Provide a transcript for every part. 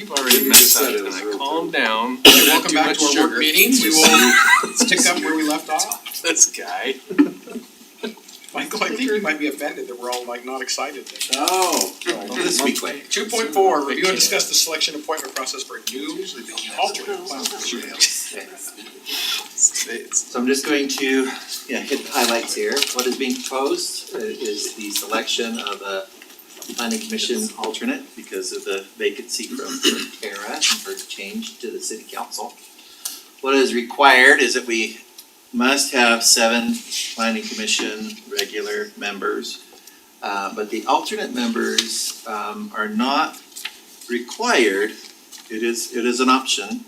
You've already messed up tonight. Calm down. Okay, welcome back to our work meeting. We will pick up where we left off. This guy. Michael, I think you might be offended that we're all like not excited. Oh, this week, wait. 2.4, review and discuss the selection appointment process for new alternate. So I'm just going to hit the highlights here. What is being proposed is the selection of a planning commission alternate because of the vacancy from Kara and her change to the city council. What is required is that we must have 7 planning commission regular members. But the alternate members are not required. It is an option.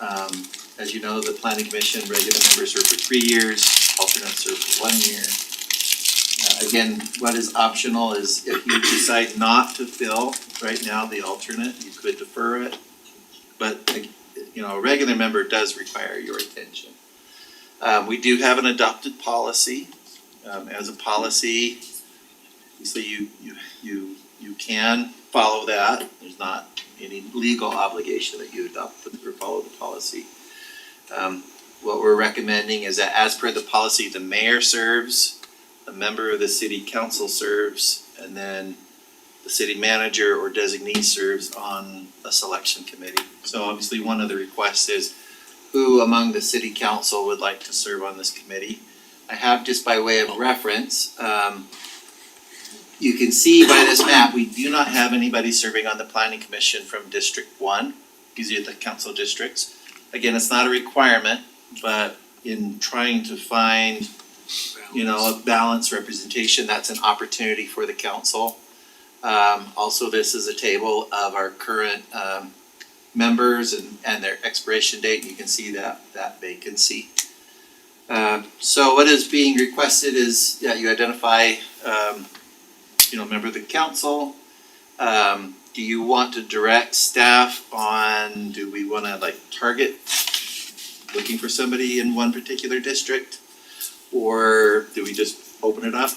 As you know, the planning commission regular members serve for 3 years, alternates serve for 1 year. Again, what is optional is if you decide not to fill right now the alternate, you could defer it. But a regular member does require your attention. We do have an adopted policy. As a policy, so you can follow that. There's not any legal obligation that you adopt or follow the policy. What we're recommending is that as per the policy, the mayor serves, a member of the city council serves, and then the city manager or designee serves on a selection committee. So obviously one of the requests is who among the city council would like to serve on this committee. I have, just by way of reference, you can see by this map, we do not have anybody serving on the planning commission from District 1. These are the council districts. Again, it's not a requirement, but in trying to find, a balanced representation, that's an opportunity for the council. Also, this is a table of our current members and their expiration date. You can see that vacancy. So what is being requested is you identify member of the council. Do you want to direct staff on, do we wanna target looking for somebody in one particular district? Or do we just open it up?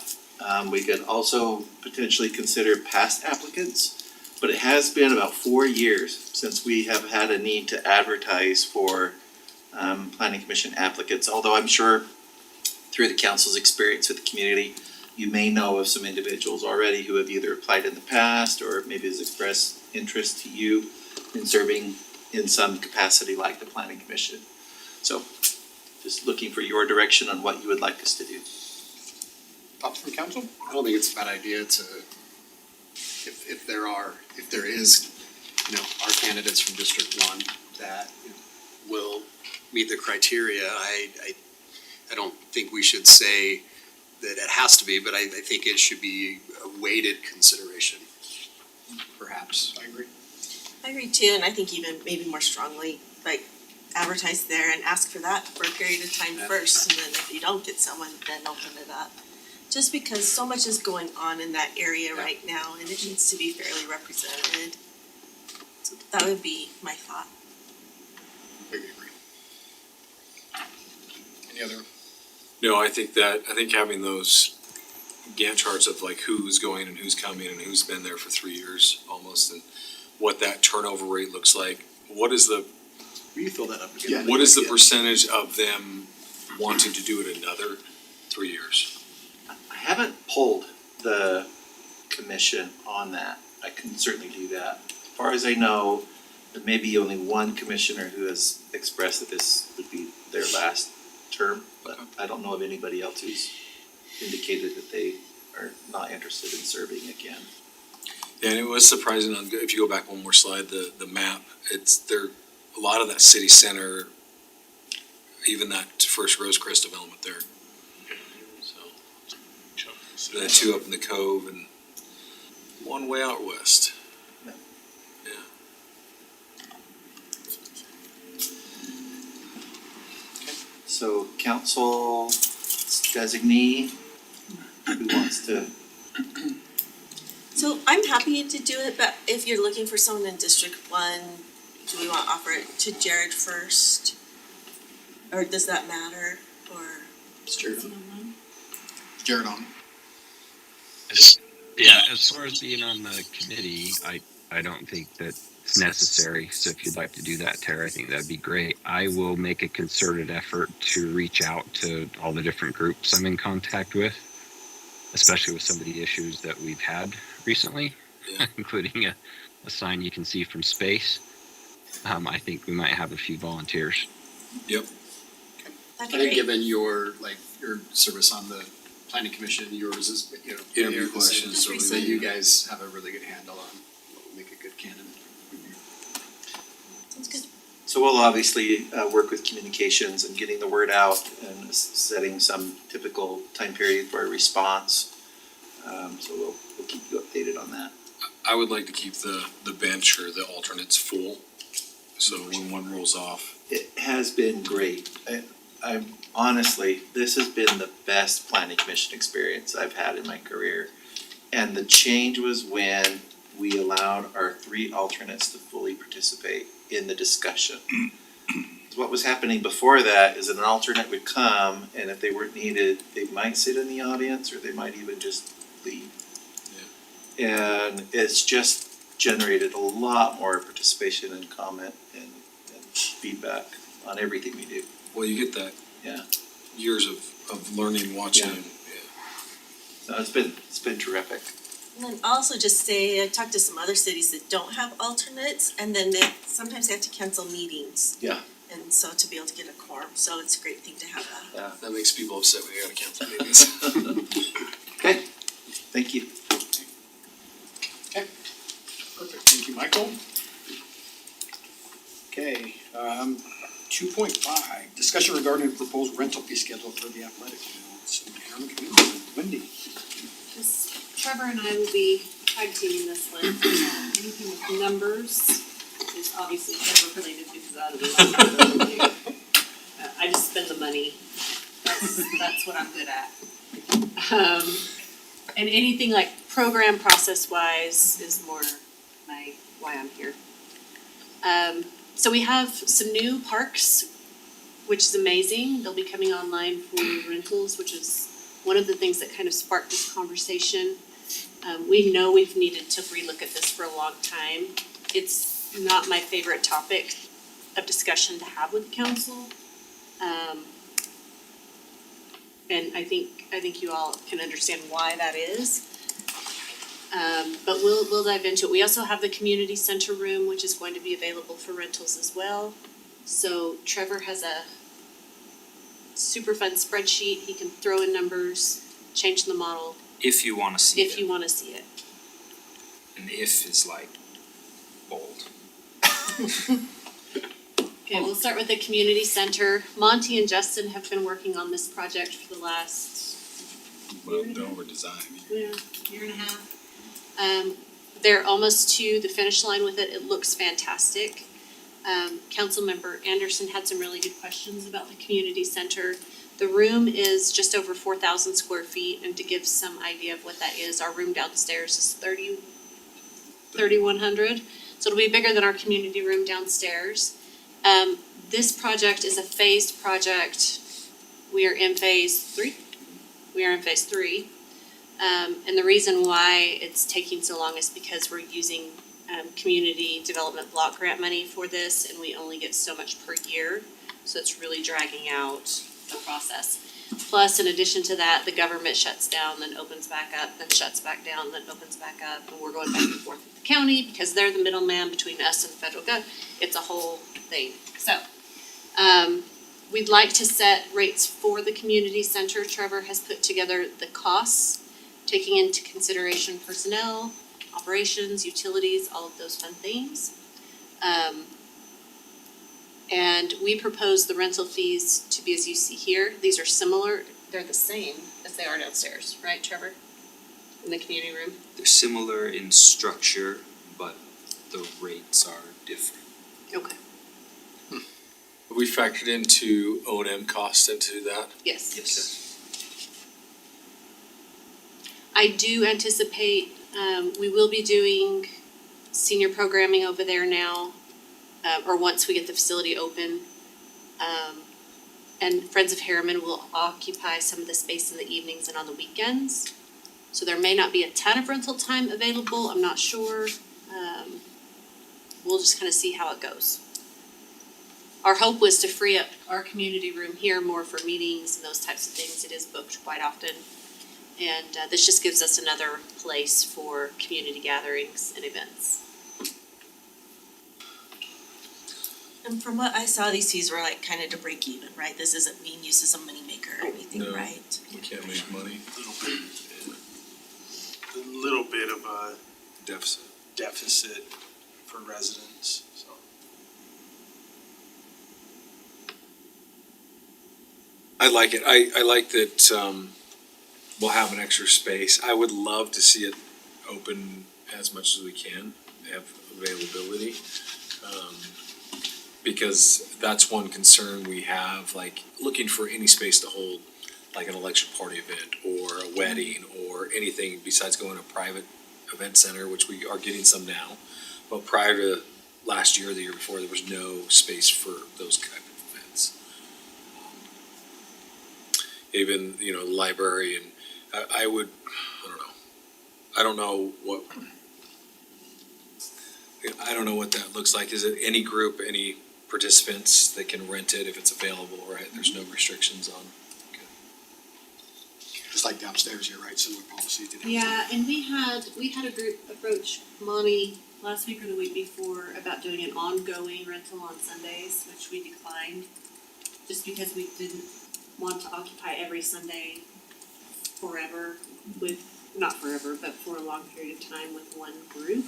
We could also potentially consider past applicants, but it has been about 4 years since we have had a need to advertise for planning commission applicants, although I'm sure through the council's experience with the community, you may know of some individuals already who have either applied in the past or maybe has expressed interest to you in serving in some capacity like the planning commission. So just looking for your direction on what you would like us to do. Thoughts from council? I don't think it's a bad idea to, if there is, our candidates from District 1 that will meet the criteria, I don't think we should say that it has to be, but I think it should be a weighted consideration, perhaps. I agree. I agree too, and I think even maybe more strongly, advertise there and ask for that for a period of time first, and then if you don't get someone, then open it up. Just because so much is going on in that area right now, and it needs to be fairly represented. So that would be my thought. I agree. Any other? No, I think having those Gantt charts of who's going and who's coming and who's been there for 3 years almost, and what that turnover rate looks like. Will you fill that up again? What is the percentage of them wanting to do it another 3 years? I haven't pulled the commission on that. I can certainly do that. As far as I know, there may be only one commissioner who has expressed that this would be their last term, but I don't know of anybody else who's indicated that they are not interested in serving again. Yeah, and it was surprising if you go back one more slide, the map, it's there, a lot of that city center, even that first Rosecrest development there. So then 2 up in the Cove and 1 way out west. Yeah. So council designee, who wants to? So I'm happy to do it, but if you're looking for someone in District 1, do we want to offer it to Jared first? Or does that matter, or? It's Jared on. Jared on. Yeah, as far as being on the committee, I don't think that necessary. So if you'd like to do that, Tara, I think that'd be great. I will make a concerted effort to reach out to all the different groups I'm in contact with, especially with some of the issues that we've had recently, Yeah. including a sign you can see from space. I think we might have a few volunteers. That'd I be think great. given your service on the planning commission, yours is, Interview the questions, same. so So you guys have a really good handle on what will make a good candidate. Sounds good. So we'll obviously work with communications and getting the word out and setting some typical time period for a response. So we'll keep you updated on that. I would like to keep the bench or the alternates full, so when one rolls off. It has been great. I'm honestly, this has been the best planning commission experience I've had in my career. And the change was when we allowed our 3 alternates to fully participate in the discussion. What was happening before that is an alternate would come, and if they weren't needed, they might sit in the audience or they might even just leave. And it's just generated a lot more participation and comment and feedback on everything we do. Well, you get that. Yeah. Years of learning, watching, Yeah. and, So it's been terrific. And then also just say, I talked to some other cities that don't have alternates, and then sometimes they have to cancel meetings. Yeah. And so to be able to get a quorum, so it's a great thing to have that. that makes people upset when you gotta cancel meetings. Okay, thank you. Perfect, thank you, Michael. Okay, 2.5, discussion regarding the proposed rental fee schedule for the athletic fields. Wendy. Trevor and I will be tag teaming this one. Anything with numbers is obviously Trevor related because out of the I just spend the money. That's what I'm good at. And anything like program process wise is more why I'm here. So we have some new parks, which is amazing. They'll be coming online for rentals, which is one of the things that kind of sparked this conversation. We know we've needed to relook at this for a long time. It's not my favorite topic of discussion to have with the council. And I think you all can understand why that is. But we'll dive into it. We also have the community center room, which is going to be available for rentals as well. So Trevor has a super fun spreadsheet. He can throw in numbers, change the model If you wanna see it. if you wanna see it. And if is like bold. Okay, we'll start with the community center. Monty and Justin have been working on this project for the last Well, over design. year and a half. They're almost to the finish line with it. It looks fantastic. Councilmember Anderson had some really good questions about the community center. The room is just over 4,000 square feet, and to give some idea of what that is, our room downstairs is 3,100. So it'll be bigger than our community room downstairs. This project is a phased project. We are in phase 3. And the reason why it's taking so long is because we're using community development block grant money for this, and we only get so much per year. So it's really dragging out the process. Plus, in addition to that, the government shuts down, then opens back up, then shuts back down, then opens back up, and we're going back and forth with the county because they're the middleman between us and the federal government. It's a whole thing. So, we'd like to set rates for the community center. Trevor has put together the costs, taking into consideration personnel, operations, utilities, all of those fun things. And we propose the rental fees to be as you see here. These are similar, they're the same as they are downstairs, right, Trevor? In the community room? They're similar in structure, but the rates are different. Okay, Have we factored into O&M costs into that? yes. Yes. I do anticipate, we will be doing senior programming over there now, or once we get the facility open. And Friends of Harriman will occupy some of the space in the evenings and on the weekends. So there may not be a ton of rental time available, I'm not sure. we'll just kind of see how it goes. Our hope was to free up our community room here more for meetings and those types of things. It is booked quite often. And this just gives us another place for community gatherings and events. And from what I saw, these fees were like kind of to break even, right? This isn't being used as a moneymaker or anything, No. right? We can't make money, A little bit of a deficit. deficit for residents, so. I like it. I like that, we'll have an extra space. I would love to see it open as much as we can, have availability. Because that's one concern we have, like looking for any space to hold like an election party event or a wedding or anything besides going to a private event center, which we are getting some now. But prior to last year, or the year before, there was no space for those kind of events. Even, library and I don't know what that looks like. Is it any group, any participants that can rent it if it's available, right? There's no restrictions on. Just like downstairs here, right, similar policy to downstairs. Yeah, and we had a group approach Monty last week or the week before about doing an ongoing rental on Sundays, which we declined. Just because we didn't want to occupy every Sunday forever with, not forever, but for a long period of time with one group.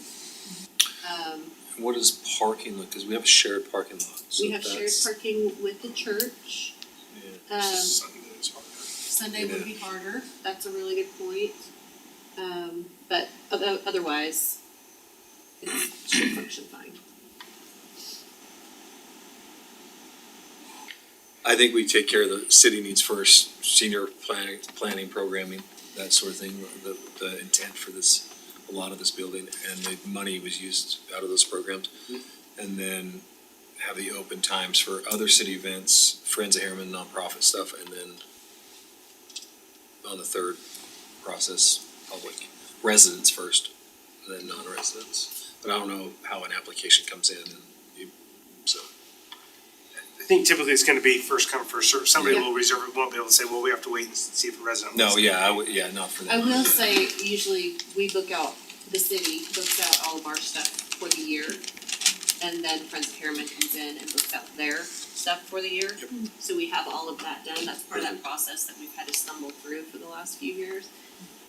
What does parking look, cause we have a shared parking lot, so We have shared that's- parking with the church. yeah. Sunday's hard. Sunday would be harder, that's a really good point. But otherwise, it should function fine. I think we take care of the city needs first, senior planning, programming, that sort of thing, the intent for this, a lot of this building, and the money was used out of those programs. And then have the open times for other city events, Friends of Harriman, nonprofit stuff, and then on the third process, public, residents first, and then non-residents. But I don't know how an application comes in and so. I think typically it's gonna be first come, first served. Somebody Yeah. will reserve it, won't be able to say, well, we have to wait and see if a resident No, wants. yeah, not for that. I will Yeah. say, usually we book out, the city books out all of our stuff for the year. And then Friends of Harriman comes in and books out their stuff for the year. So we have all of that done, that's part of that process that we've had to stumble through for the last few years.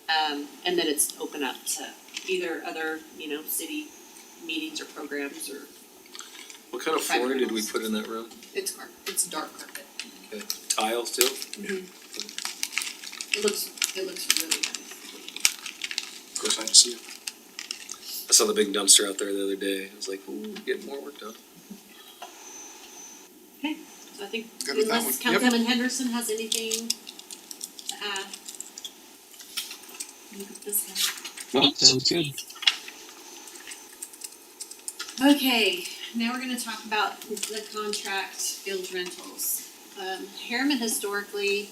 And then it's open up to either other, city meetings or programs or, What kind of private flooring did we rentals. put in that room? it's dark carpet. Okay. Tile still? It looks really nice. Of course, I see it. I saw the big dumpster out there the other day. I was like, ooh, getting more work done. So I think Good with that unless one. Yep. Councilman Henderson has anything to add. Look at this one. Well, sounds good. Okay, now we're gonna talk about the contract field rentals. Harriman historically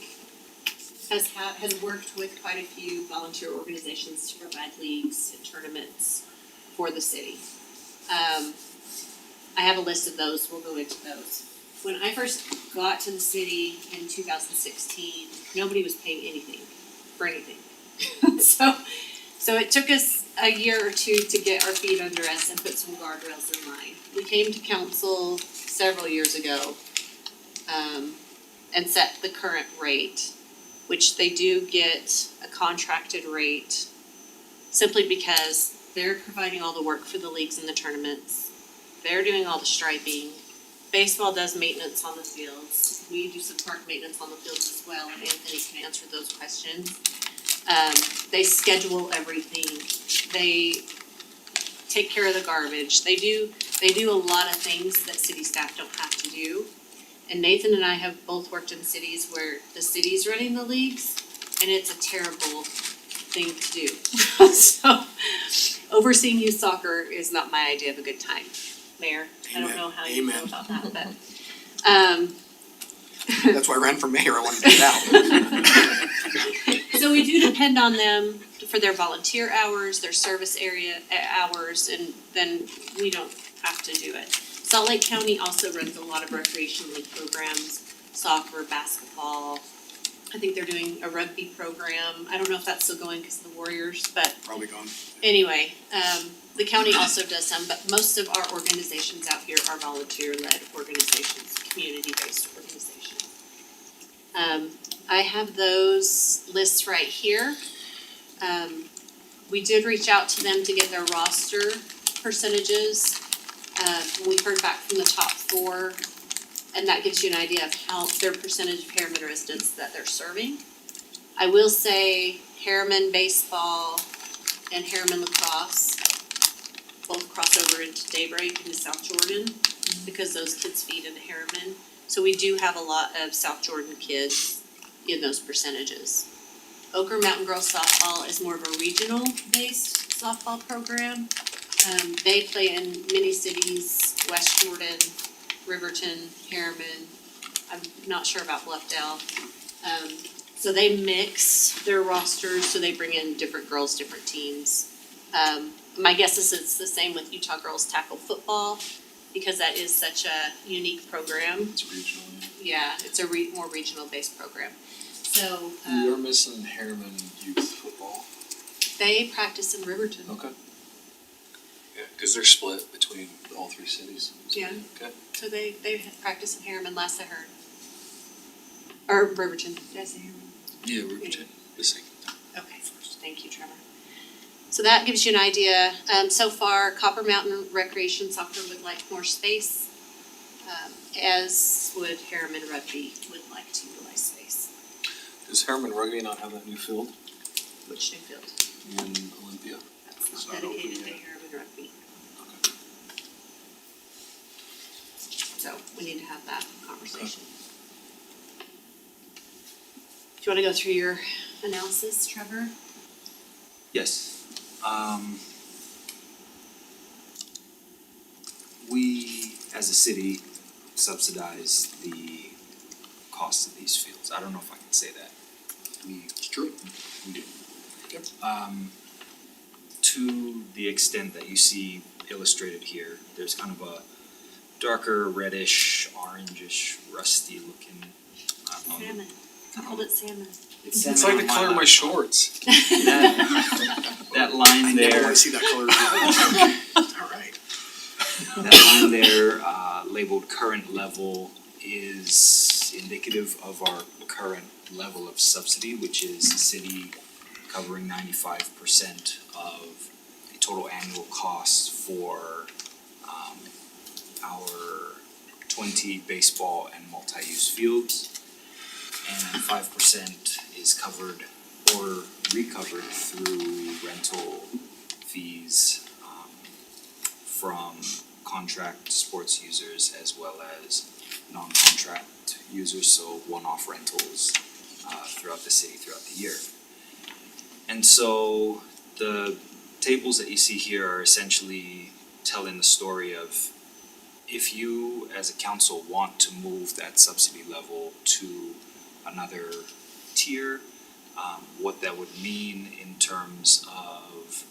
has worked with quite a few volunteer organizations to provide leagues and tournaments for the city. I have a list of those, we'll go into those. When I first got to the city in 2016, nobody was paying anything for anything. So it took us a year or two to get our feet under us and put some guardrails in line. We came to council several years ago, and set the current rate, which they do get a contracted rate simply because they're providing all the work for the leagues and the tournaments. They're doing all the striping. Baseball does maintenance on the fields. We do some park maintenance on the fields as well, and Anthony can answer those questions. They schedule everything. They take care of the garbage. They do a lot of things that city staff don't have to do. And Nathan and I have both worked in cities where the city's running the leagues, and it's a terrible thing to do. So, overseeing youth soccer is not my idea of a good time. Mayor, I don't know how you feel about that, but, That's why I ran for mayor, I wanted to get out. so we do depend on them for their volunteer hours, their service area hours, and then we don't have to do it. Salt Lake County also runs a lot of recreation league programs, soccer, basketball. I think they're doing a rugby program. I don't know if that's still going because of the Warriors, but Probably gone. anyway, the county also does some, but most of our organizations out here are volunteer-led organizations, community-based organizations. I have those lists right here. We did reach out to them to get their roster percentages. We heard back from the top 4, and that gives you an idea of how their percentage of Harriman residents that they're serving. I will say Harriman baseball and Harriman lacrosse both cross over into Daybreak into South Jordan because those kids feed into Harriman. So we do have a lot of South Jordan kids in those percentages. Ochre Mountain Girls Softball is more of a regional based softball program. They play in many cities, West Jordan, Riverton, Harriman. I'm not sure about Bluffdale. So they mix their rosters, so they bring in different girls, different teams. My guess is it's the same with Utah Girls Tackle Football, because that is such a unique program. It's regional. Yeah, it's a more regional based program. So, We are missing Harriman youth football. they practice in Riverton. Okay. Yeah, cause they're split between all 3 cities. So, Yeah. Okay. So they practice in Harriman, last I heard. Or Riverton, did I say Harriman? Yeah, we're the second. Okay, thank you, Trevor. So that gives you an idea. So far, Copper Mountain Recreation Soccer would like more space, as would Harriman Rugby would like to utilize space. Does Harriman Rugby not have that new field Which new field? in Olympia? That's It's not not open dedicated to yet. Harriman Rugby. So we need to have that conversation. Do you wanna go through your analysis, Trevor? Yes. We, as a city, subsidize the cost of these fields. I don't know if I can say that. It's true. We do. Yep. To the extent that you see illustrated here, there's kind of a darker reddish, orangish, rusty looking. Salmon. I called it salmon. It's like the color of my shorts. That line I never there, wanna see that color again. Alright. that line there, labeled current level is indicative of our current level of subsidy, which is the city covering 95% of the total annual cost for our 20 baseball and multi-use fields. And 5% is covered or recovered through rental fees from contract sports users as well as non-contract users, so one-off rentals throughout the city throughout the year. And so the tables that you see here are essentially telling the story of if you as a council want to move that subsidy level to another tier, what that would mean in terms of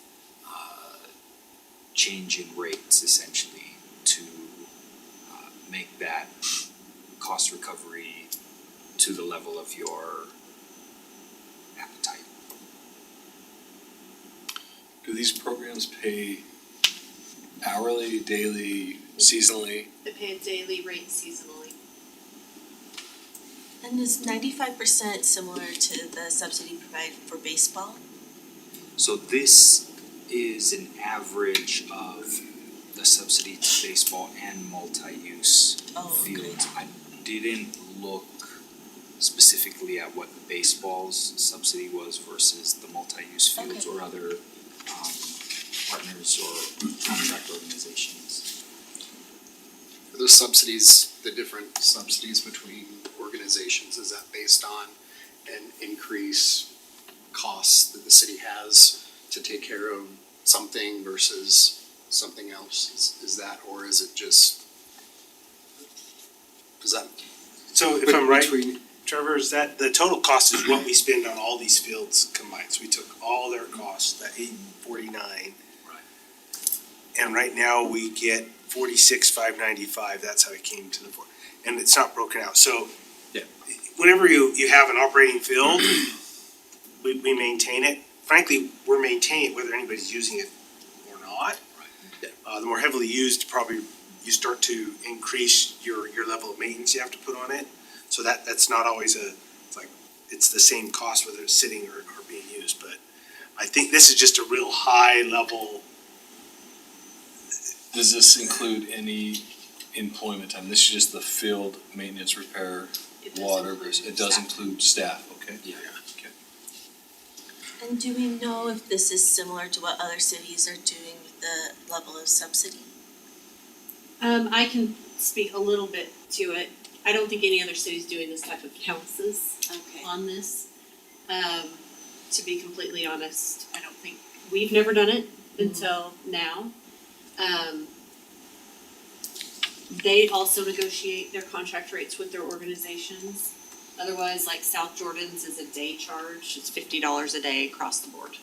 change in rates essentially to make that cost recovery to the level of your appetite. Do these programs pay hourly, daily, seasonally? They pay a daily rate seasonally. And is 95% similar to the subsidy provided for baseball? So this is an average of the subsidy to baseball and multi-use Oh, okay. fields. I didn't look specifically at what the baseball's subsidy was versus the multi-use fields Okay. or other partners or contract organizations. For those subsidies, the different subsidies between organizations, is that based on an increase costs that the city has to take care of something versus something else? Is that, or is it just? Does that? So if I'm right, Between- Trevor, is that the total cost is what we spend on all these fields combined, so we took all their costs, that $849. Right. And right now we get 46,595. That's how it came to the board. And it's not broken out. So Yeah. whenever you have an operating field, we maintain it. Frankly, we're maintaining it whether anybody's using it or not. The more heavily used, probably you start to increase your level of maintenance you have to put on it. So that's not always it's the same cost whether it's sitting or being used. But I think this is just a real high level. Does this include any employment time? This is just the field maintenance, repair, It does water, include it does staff. include staff, okay? Yeah. And do we know if this is similar to what other cities are doing with the level of subsidy? I can speak a little bit to it. I don't think any other city's doing this type of analysis Okay. on this. To be completely honest, I don't think, we've never done it until now. They also negotiate their contract rates with their organizations. Otherwise, like South Jordan's is a day charge, it's $50 a day across the board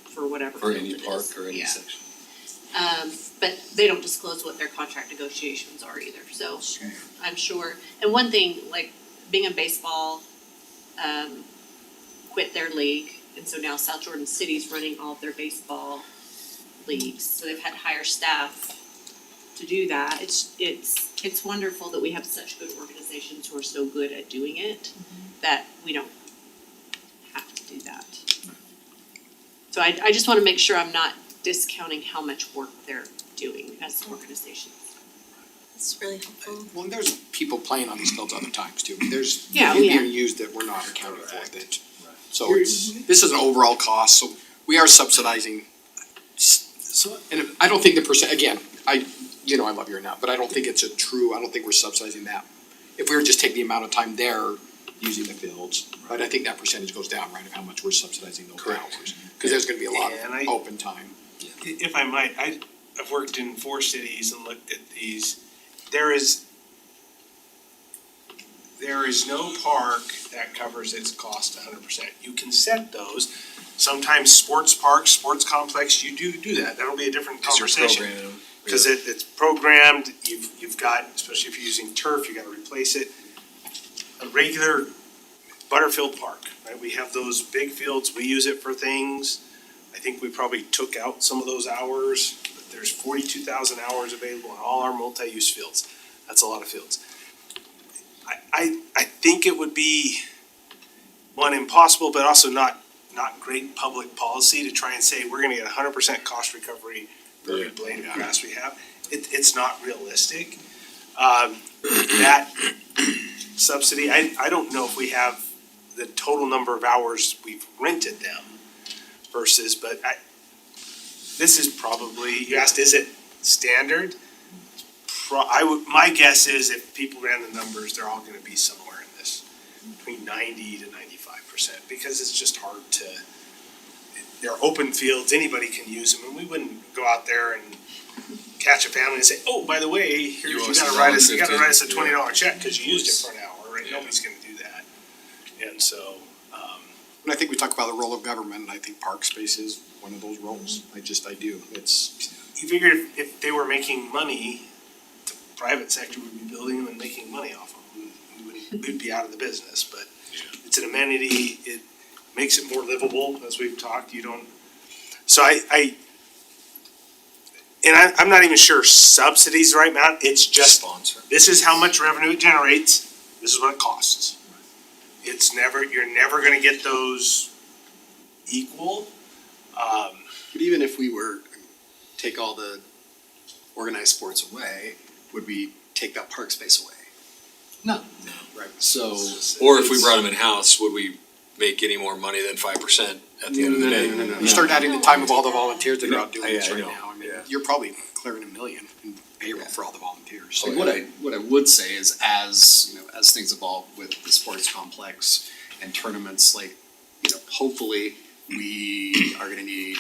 for whatever For field any it is. park or any Yeah. section? But they don't disclose what their contract negotiations are either, so I'm sure. And one thing, like Bingham Baseball, quit their league, and so now South Jordan City's running all of their baseball leagues, so they've had to hire staff to do that. It's wonderful that we have such good organizations who are so good at doing it, that we don't have to do that. So I just wanna make sure I'm not discounting how much work they're doing as organizations. That's really helpful. Well, and there's people playing on these fields other times too. I mean, there's Yeah, being yeah. used that we're not accounting for that. So this is an overall cost, so we are subsidizing. So, and I don't think the percent, again, I love your now, but I don't think it's I don't think we're subsidizing that. If we were just take the amount of time they're using the fields, but I think that percentage goes down, right, of how much we're subsidizing those Correct. hours. Cause there's gonna be a lot Yeah, and I- of open time. If I might, I've worked in 4 cities and looked at these. There is no park that covers its cost 100%. You can set those. Sometimes sports parks, sports complex, you do that. That'll be a different Cause you're conversation. programming them. Cause it's programmed, you've got, especially if you're using turf, you gotta replace it. A regular Butterfield Park, right, we have those big fields, we use it for things. I think we probably took out some of those hours, but there's 42,000 hours available on all our multi-use fields. That's a lot of fields. I think it would be, one, impossible, but also not great public policy to try and say, we're gonna get 100% cost recovery for every blade of grass we have. It's not realistic. That subsidy, I don't know if we have the total number of hours we've rented them versus, but this is probably, you asked, is it standard? My guess is if people ran the numbers, they're all gonna be somewhere in this, between 90 to 95%, because it's just hard to, they're open fields, anybody can use them, and we wouldn't go out there and catch a family and say, oh, by the way, here's, you gotta write us a $1.50, $20 check, cause you used it for an hour, right? Nobody's gonna do that. And so, And I think we talk about the role of government, and I think park space is one of those roles. I do. you figure if they were making money, the private sector would be building them and making money off them. We'd be out of the business, but it's an amenity, it makes it more livable, as we've talked, so I'm not even sure subsidies the right amount, it's just, Sponsor. this is how much revenue it generates, this is what it costs. You're never gonna get those equal, But even if we were, take all the organized sports away, would we take that park space away? No. Right, so. Or if we brought them in-house, would we make any more money than 5% at the end of the day? No. You start adding the time of all the volunteers that are out doing Yeah, this I right know. now. I mean, Yeah. you're probably clearing $1 million in payroll for all the volunteers. So what I would say is as things evolve with the sports complex and tournaments, hopefully we are gonna need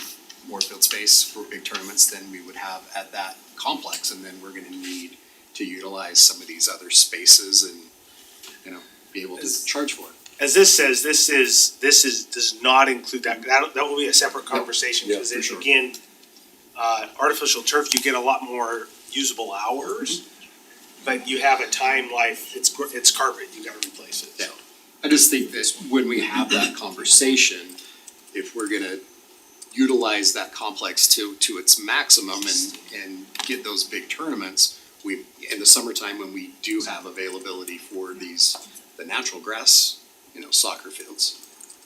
more field space for big tournaments than we would have at that complex, and then we're gonna need to utilize some of these other spaces and, be able to charge for it. as this says, this does not include that will be a separate conversation, Yeah, because for sure. again, Artificial turf, you get a lot more usable hours, but you have a time life, it's carpet, you gotta replace it, so. I just think that when we have that conversation, if we're gonna utilize that complex to its maximum and get those big tournaments, we, in the summertime when we do have availability for the natural grass, soccer fields,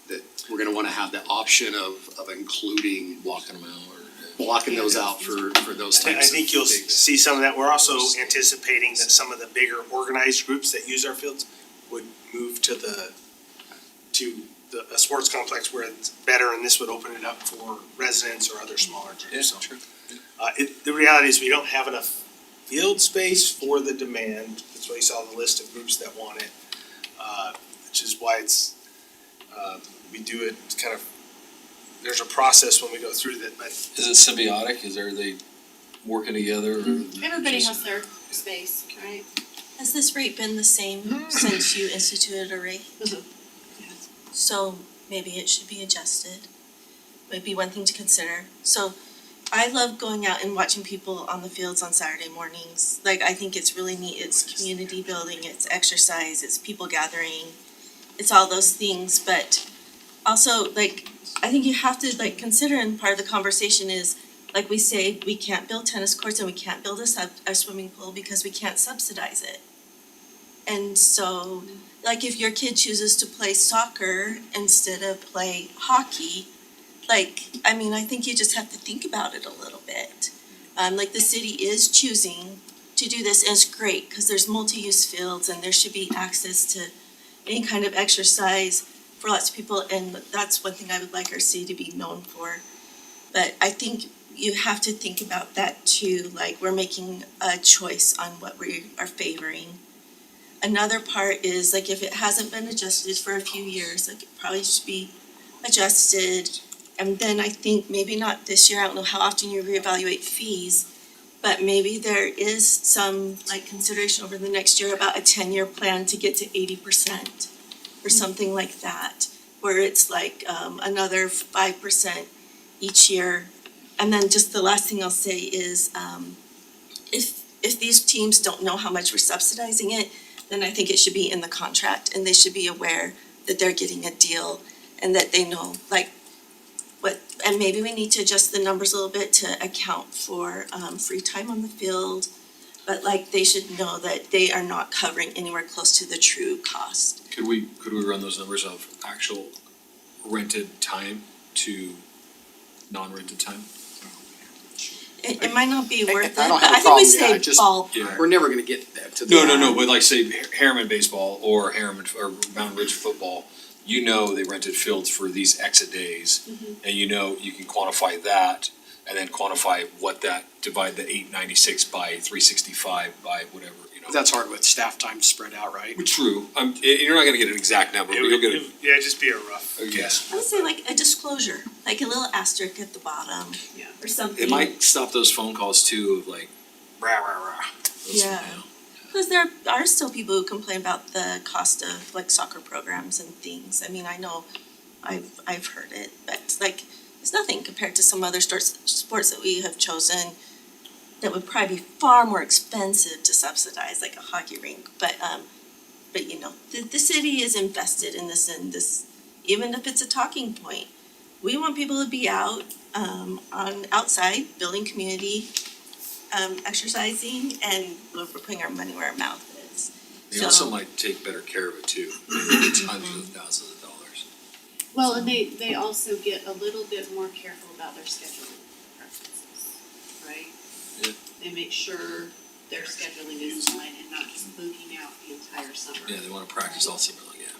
that we're gonna wanna have the option of including Blocking them out blocking those out for those types of I think you'll things. see some of that. We're also anticipating that some of the bigger organized groups that use our fields would move to a sports complex where it's better, and this would open it up for residents or other smaller groups, so. true. The reality is we don't have enough field space for the demand. That's why you saw the list of groups that want it. Which is why we do it kind of, there's a process when we go through that, but Is it symbiotic? Are they working together or? Everybody has their space, right? Has this rate been the same since you instituted a rate? So maybe it should be adjusted. Might be one thing to consider. So I love going out and watching people on the fields on Saturday mornings. Like, I think it's really neat. It's community building, it's exercise, it's people gathering. It's all those things, but also, like, I think you have to, like, consider, and part of the conversation is, like we say, we can't build tennis courts and we can't build a swimming pool because we can't subsidize it. And so, like, if your kid chooses to play soccer instead of play hockey, like, I mean, I think you just have to think about it a little bit. Like, the city is choosing to do this, and it's great, cause there's multi-use fields and there should be access to any kind of exercise for lots of people, and that's one thing I would like our city to be known for. But I think you have to think about that too, like, we're making a choice on what we are favoring. Another part is, like, if it hasn't been adjusted for a few years, like, it probably should be adjusted. And then I think maybe not this year, I don't know how often you reevaluate fees, but maybe there is some, like, consideration over the next year about a 10-year plan to get to 80% or something like that, where it's like another 5% each year. And then just the last thing I'll say is, if these teams don't know how much we're subsidizing it, then I think it should be in the contract, and they should be aware that they're getting a deal and that they know, like, what, and maybe we need to adjust the numbers a little bit to account for free time on the field. But, like, they should know that they are not covering anywhere close to the true cost. Could we run those numbers of actual rented time to non-rented time? It might not be worth it, I don't but have a I think we problem, yeah, say I just- ballpark. We're never gonna get that to the. No, but like say Harriman baseball or Harriman or Mountain Ridge football, they rented fields for these X a days. And you can quantify that and then quantify what that, divide the 896 by 365 by whatever, That's hard with staff time spread out, right? True, you're not gonna get an exact number, but you'll get a yeah, just be a rough Yeah. guess. I would say like a disclosure, like a little asterisk at the bottom or something. It might stop those phone calls too of like, rah, rah, rah. Those, Yeah. Because there are still people who complain about the cost of like soccer programs and things. I mean, I know I've heard it, but like it's nothing compared to some other sports that we have chosen that would probably be far more expensive to subsidize, like a hockey rink. But the city is invested in this, even if it's a talking point. We want people to be out on outside building community, exercising, and we're putting our money where our mouth is. They also might take better care of it too, hundreds of thousands of dollars. Well, and they also get a little bit more careful about their scheduling preferences, right? Yeah. They make sure their scheduling is in line and not just booking out the entire summer. Yeah, they wanna practice all summer long, yeah.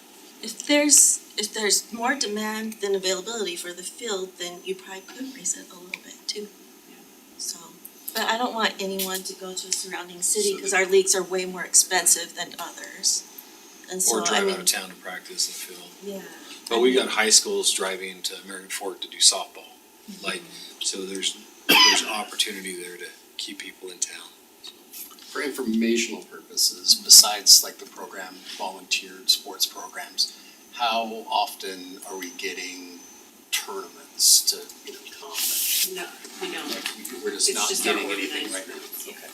If there's more demand than availability for the field, then you probably could raise it a little bit too. Yeah. So, but I don't want anyone to go to a surrounding city because our leagues are way more expensive than others. And so, Or I drive mean, out of town to practice in the field. yeah. But we got high schools driving to American Fork to do softball. Like, so there's opportunity there to keep people in town. For informational purposes, besides like the program, volunteered sports programs, how often are we getting tournaments to, come? No, we don't. We're just It's not just our getting anything organized right now. groups, yeah. Okay.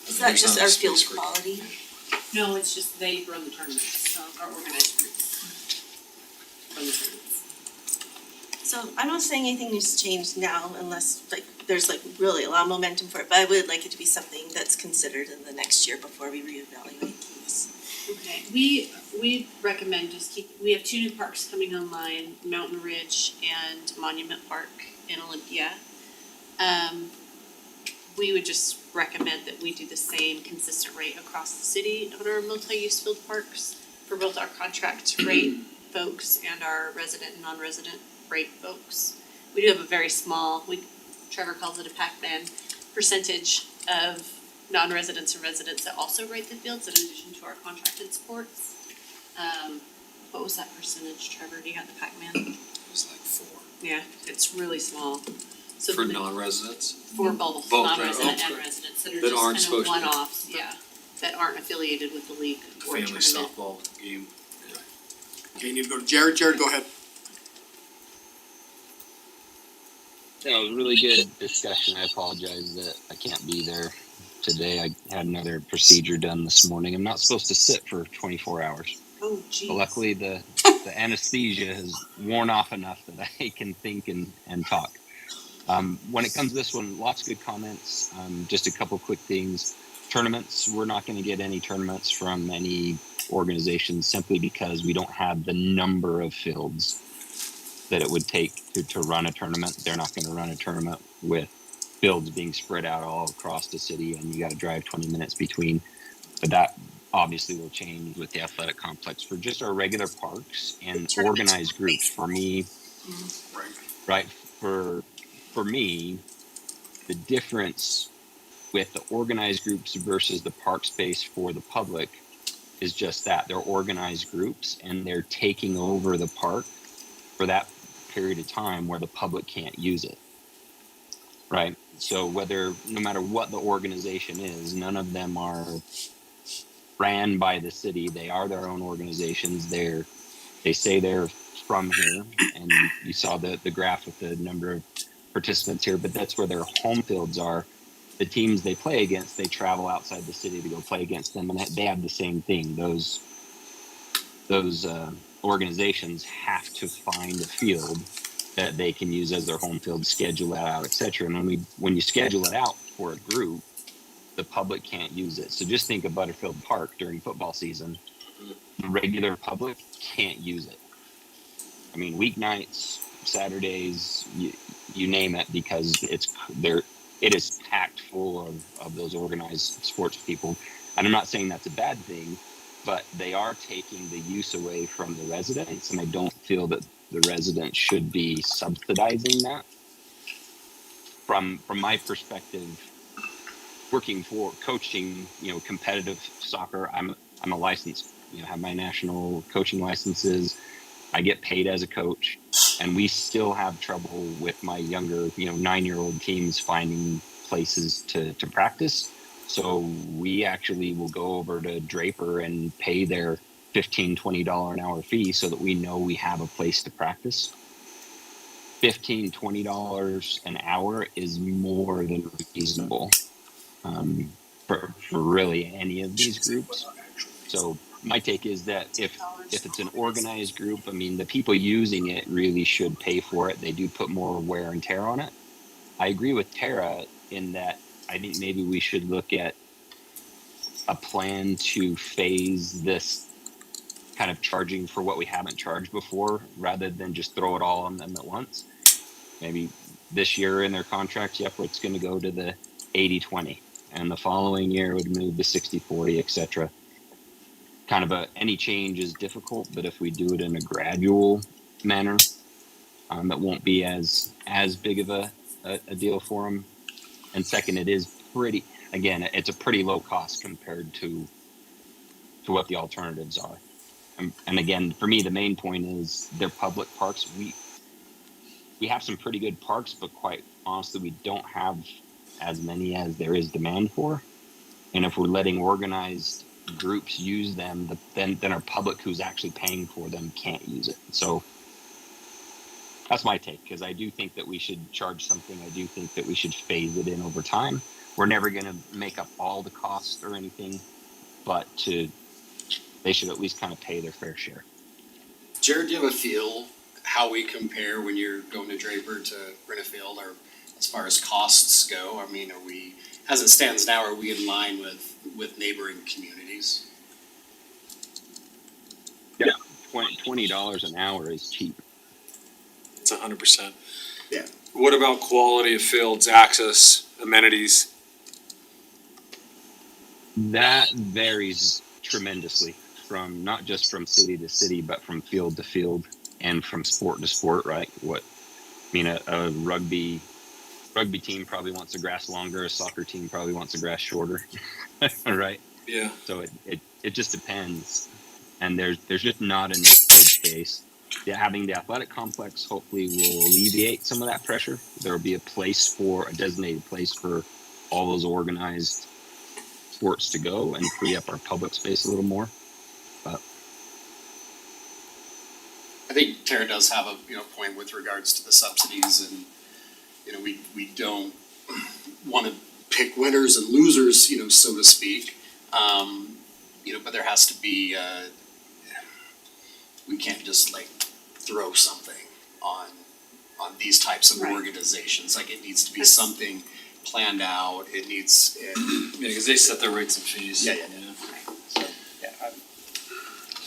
Is that There's just not our a field space for it. quality? No, it's just they run the tournaments, so our organized groups run the tournaments. So I'm not saying anything needs to change now unless like there's like really a lot of momentum for it, but I would like it to be something that's considered in the next year before we reevaluate these. Okay, we recommend just we have 2 new parks coming online, Mountain Ridge and Monument Park in Olympia. We would just recommend that we do the same consistent rate across the city on our multi-use field parks for both our contract rate folks and our resident and non-resident rate folks. We do have a very small, Trevor calls it a Pac-Man, percentage of non-residents and residents that also rate the fields in addition to our contracted sports. What was that percentage, Trevor? Do you got the Pac-Man? It was like 4. Yeah, it's really small. So For the- non-residents? for both Both, right. non-resident Oh, and okay. residents that are That just aren't kind of supposed to be. one-offs, yeah, that aren't affiliated with the league or Family tournament. softball game. Okay, you need to go to Jared. Jared, go ahead. Yeah, it was a really good discussion. I apologize that I can't be there today. I had another procedure done this morning. I'm not supposed to sit for 24 hours. Oh, geez. But luckily the anesthesia has worn off enough that I can think and talk. When it comes to this one, lots of good comments. Just a couple quick things. Tournaments, we're not going to get any tournaments from any organizations simply because we don't have the number of fields that it would take to run a tournament. They're not going to run a tournament with fields being spread out all across the city and you got to drive 20 minutes between. But that obviously will change with the athletic complex for just our regular parks and organized groups. For me, right, for me, the difference with the organized groups versus the park space for the public is just that they're organized groups and they're taking over the park for that period of time where the public can't use it, right? So no matter what the organization is, none of them are ran by the city. They are their own organizations. They say they're from here, and you saw the graph with the number of participants here, but that's where their home fields are. The teams they play against, they travel outside the city to go play against them, and they have the same thing. Those organizations have to find a field that they can use as their home field, schedule that out, etc. And when you schedule it out for a group, the public can't use it. So just think of Butterfield Park during football season. The regular public can't use it. I mean, weeknights, Saturdays, you name it, because it is packed full of those organized sports people. And I'm not saying that's a bad thing, but they are taking the use away from the residents, and I don't feel that the residents should be subsidizing that. From my perspective, coaching, competitive soccer, I'm a licensed, have my national coaching licenses. I get paid as a coach, and we still have trouble with my younger, 9-year-old teams finding places to practice. So we actually will go over to Draper and pay their $15-20 an hour fee so that we know we have a place to practice. $15-20 an hour is more than reasonable for really any of these groups. So my take is that if it's an organized group, I mean, the people using it really should pay for it. They do put more wear and tear on it. I agree with Tara in that I think maybe we should look at a plan to phase this kind of charging for what we haven't charged before, rather than just throw it all on them at once. Maybe this year in their contracts, it's going to go to the 80-20, and the following year would move to 60-40, etc. Kind of any change is difficult, but if we do it in a gradual manner, it won't be as big of a deal for them. And second, it's a pretty low cost compared to what the alternatives are. And again, for me, the main point is they're public parks. We have some pretty good parks, but quite honestly, we don't have as many as there is demand for. And if we're letting organized groups use them, then our public who's actually paying for them can't use it. So That's my take, because I do think that we should charge something. I do think that we should phase it in over time. We're never gonna make up all the costs or anything, but they should at least kind of pay their fair share. Jared, do you have a feel how we compare when you're going to Draper to rent a field, or as far as costs go? I mean, are we, as it stands now, are we in line with neighboring communities? $20 an hour is cheap. It's 100%. Yeah. What about quality of fields, access, amenities? That varies tremendously from not just from city to city, but from field to field and from sport to sport, right? A rugby team probably wants the grass longer, a soccer team probably wants the grass shorter, right? Yeah. So it just depends. And there's just not enough field space. Yeah, having the athletic complex hopefully will alleviate some of that pressure. There will be a designated place for all those organized sports to go and free up our public space a little more. But I think Tara does have a, point with regards to the subsidies, and, we don't wanna pick winners and losers, so to speak. But there has to be, we can't just like throw something on these types of Right. organizations. Like, it needs to be That's- something planned out, it needs, Yeah, because they set their rates and fees. Yeah. so, yeah,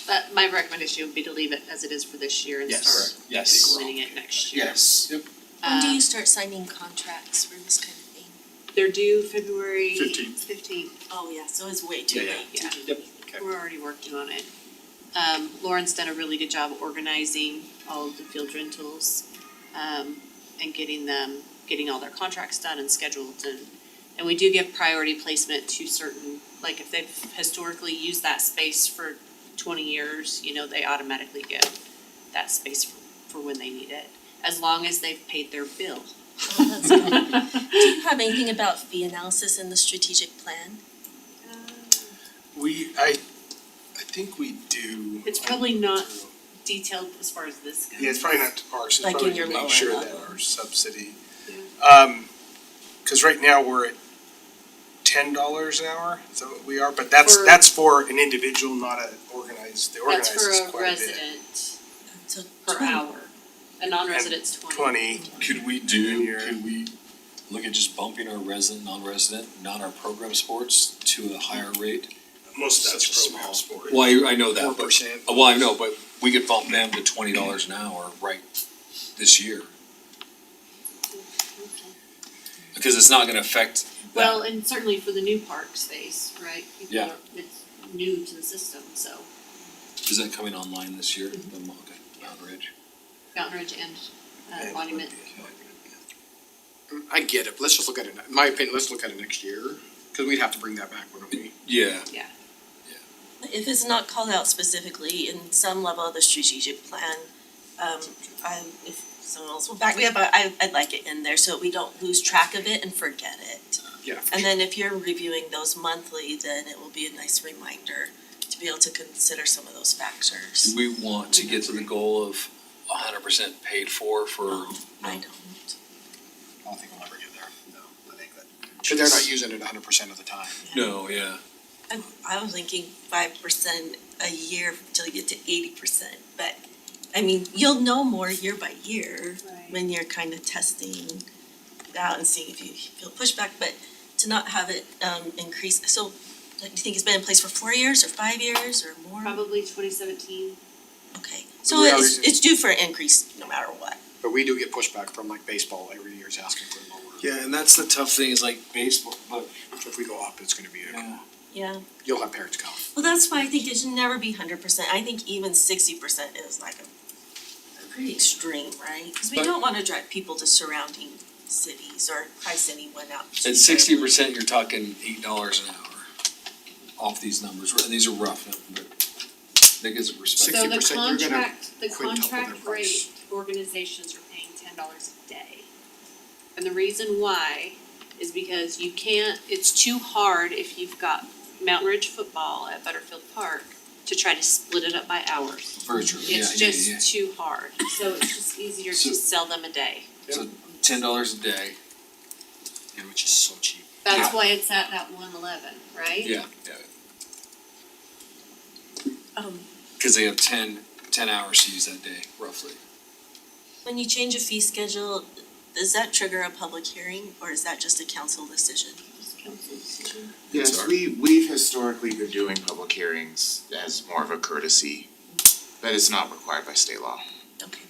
But my recommendation would be to leave it as it is for this year and Yes. start Yes. implementing it next year. yes, yep. When do Um, you start signing contracts for this kind of thing? They're due February 15th. 15th. Oh, yeah, so it's way too Yeah, late to yeah. do. Yep. Okay. We're already working on it. Lauren's done a really good job organizing all of the field rentals, and getting all their contracts done and scheduled, and we do give priority placement to certain, like if they've historically used that space for 20 years, they automatically get that space for when they need it, as long as they've paid their bill. Oh, that's good. Do you have anything about fee analysis in the strategic plan? I think we do. It's probably not detailed as far as this goes. Yeah, it's probably not ours, it's Like in probably your to lower make sure that level. our subsidy. Yeah. Cause right now we're at $10 an hour, so we are, but that's For- for an individual, not a organized, the That's organized for is a quite a bit. resident So per 20. hour. A non-resident's 20. 20, Could we look at just bumping our resident, non-resident, not our program sports to a higher rate? most of Such a that's small program sport. Well, I know that, but, 4%. well, I know, but we could bump them to $20 an hour right this year. Because it's not gonna affect that. Well, and certainly for the new park space, right? People Yeah. it's new to the system, so Is that coming online this year? Okay, Mountain Ridge. Mountain Ridge and And Monument. I get it, but let's just look at it, in my opinion, let's look at it next year, cause we'd have to bring that back, wouldn't we? Yeah. If it's not called out specifically in some level of the strategic plan, if someone else will back me up, I'd like it in there so we don't lose track of it and forget it. Yeah. And then if you're reviewing those monthly, then it will be a nice reminder to be able to consider some of those factors. Do we want to get to the goal of 100% paid for? I don't. I don't think we'll ever get there, no, I think that. But they're not using it 100% of the time. No, yeah. I was thinking 5% a year till you get to 80%, but I mean, you'll know more year by year Right. when you're kind of testing it out and seeing if you feel pushback, but to not have it increase, so do you think it's been in place for 4 years or 5 years or more? Probably 2017. Okay, so We it's due for an increase no matter what. But we do get pushback from like baseball every year is asking for lower. Yeah, and that's the tough thing is like baseball, but So if we go up, it's gonna be, Yeah, you'll have parents go. well, that's why I think it should never be 100%. I think even 60% is like a pretty extreme, right? Because we But- don't want to drive people to surrounding cities or price anyone out. at 60%, you're talking $8 an hour off these numbers, and these are rough numbers, but that gives a perspective. So the 60% you're gonna quintuple their contract price. rate, organizations are paying $10 a day. And the reason why is because it's too hard if you've got Mountain Ridge football at Butterfield Park to try to split it up by hours. Very true, yeah, It's yeah, just yeah. too hard, so it's just easier So- to sell them a day. So $10 a day, And which is so cheap. That's Yeah. why it's at that 111, right? yeah, cause they have 10 hours to use that day, roughly. When you change a fee schedule, does that trigger a public hearing or is that just a council decision? Just council decision. Yes, we've historically been doing public hearings as more of a courtesy, that is not required by state law. Okay.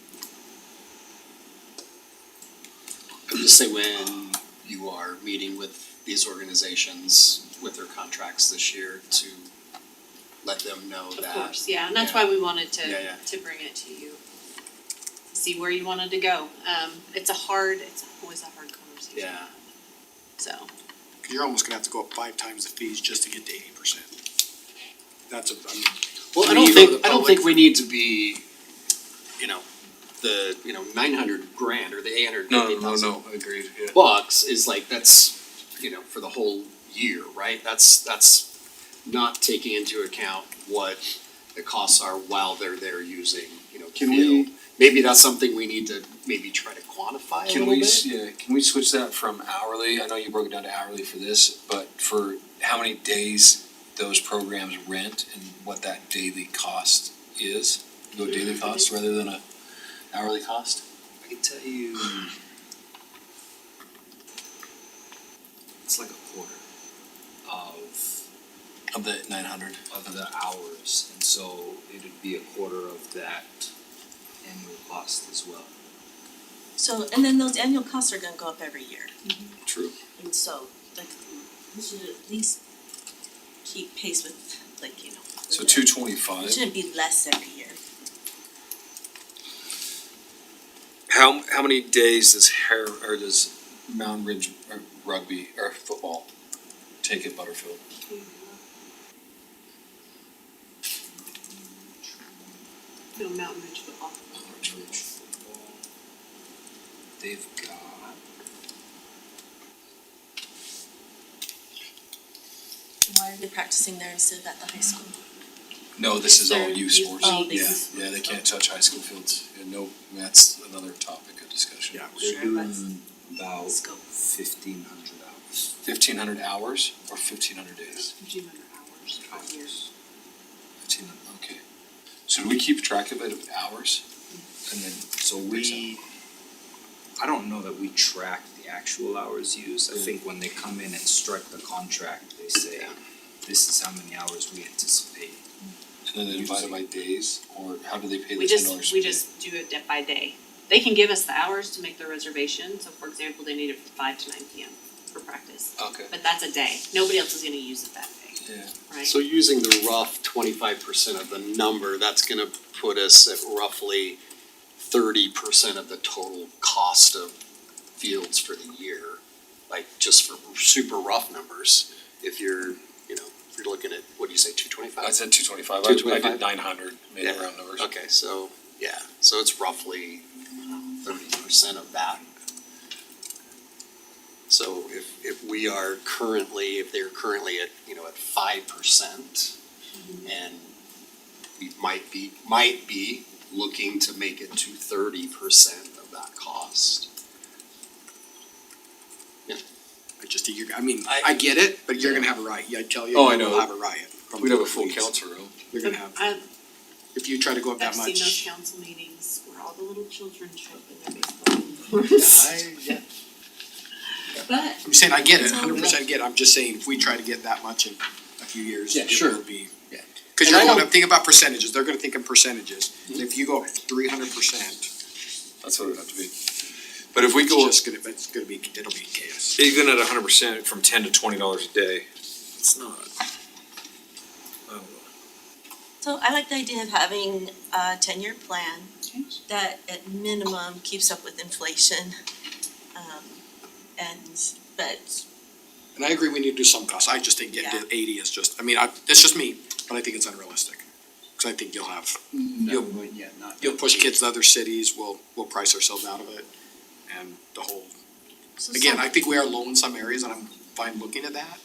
I would just say when you are meeting with these organizations with their contracts this year to let them know Of that. course, yeah, and that's Yeah. why we wanted Yeah, yeah. to bring it to you. See where you wanted to go. It's always a hard conversation. Yeah, So, You're almost gonna have to go up 5 times the fees just to get to 80%. That's a, I mean. well, I when don't you go to think, the I don't public- think we need to be, you know, the, 900 grand or the 850,000 agreed, yeah. bucks is like, that's, for the whole year, right? That's not taking into account what the costs are while they're there using, the Can field. we- Maybe that's something we need to maybe try to quantify a Can little we, bit. can we switch that from hourly, I know you broke it down to hourly for this, but for how many days those programs rent and what that daily cost is? Go daily cost rather than a hourly cost? I can tell you. It's like a quarter Of the 900? of the hours, and so it'd be a quarter of that annual cost as well. So, and then those annual costs are gonna go up every year. True. And so, like, we should at least keep pace with, like, So it 225. shouldn't be less every year. How many days does Mountain Ridge rugby or football take at Butterfield? no, Mountain Ridge football. They've got, Why are they practicing there instead of at the high school? No, this is all They're youth youth sports. Oh, leagues. Yeah, youth yeah, they sports. can't touch high school fields. And no, that's another topic of discussion. Yeah. they're Sure, that's doing about scope. 1,500 hours. 1,500 hours or 1,500 days? 1,500 hours, 5 years. 1,500, okay. So do we keep track of it of hours? And then, So I don't know that we track the actual hours used. I think when they come in and strike the contract, they say, this is how many hours we anticipate. and then they divide it by days, or how do they pay the We $10 just, we just do it day by day. They can give us the hours to make their reservation, so for example, they need it from 5 to 9 PM for practice. Okay, But that's a day, nobody else is gonna use it that day, yeah. right? So using the rough 25% of the number, that's gonna put us at roughly 30% of the total cost of fields for the year. Like, just for super rough numbers, if you're looking at, what do you say, 225? I said 225, I did 225? 900, maybe Yeah. round numbers. Okay, so, yeah, so it's roughly 30% of that. So if we are currently, if they're currently at, at 5%, and we might be looking to make it to 30% of that cost. I get it, but you're gonna have a riot, I tell you, Oh, I you'll know. have a riot. from We'd have a the full police. council room. You're gonna have, I've if you try to go up that seen those much, council meetings where all the little children show up in their baseball uniforms. But I'm saying, I get it, It's all 100% get it, I'm just saying, if we try to get that much in a few years, Yeah, it sure. will be. Yeah. Cause And you're I going don't- up, think about percentages, they're gonna think in percentages, if you go up 300%, That's what it'd have to be. But if we it's go, just gonna, it'll be chaos. Even at 100% from $10 to $20 a day, it's not. I don't know. So I like the idea of having a 10-year plan that at minimum keeps up with inflation. But And I agree, we need to do some costs, I just think getting to 80 is just, it's just me, but I think it's unrealistic. Cause I think No, yeah, not. you'll push kids to other cities, we'll price ourselves out of it, and the whole, so again, some- I think we are low in some areas, and I'm fine looking at that.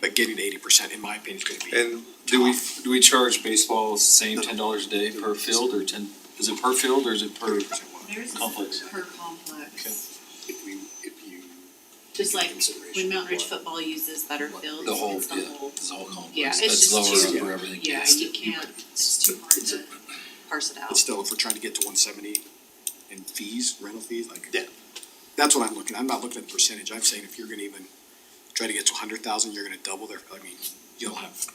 but getting to 80% in my opinion is gonna be. And do we charge baseball the same $10 a day per field or is it per field or is it per? Theirs is Complex. per complex. If you Just take like into consideration when Mountain Ridge what- football uses better fields, The whole, it's the yeah, whole. it's the whole complex. Yeah, it's That's just lower too- for everything. Yeah, you can't, it's too hard to parse it out. But still, if we're trying to get to 170 in fees, rental fees, like. Yeah. That's what I'm looking, I'm not looking at the percentage, I'm saying if you're gonna even try to get to 100,000, you're gonna double their, I mean, you'll have.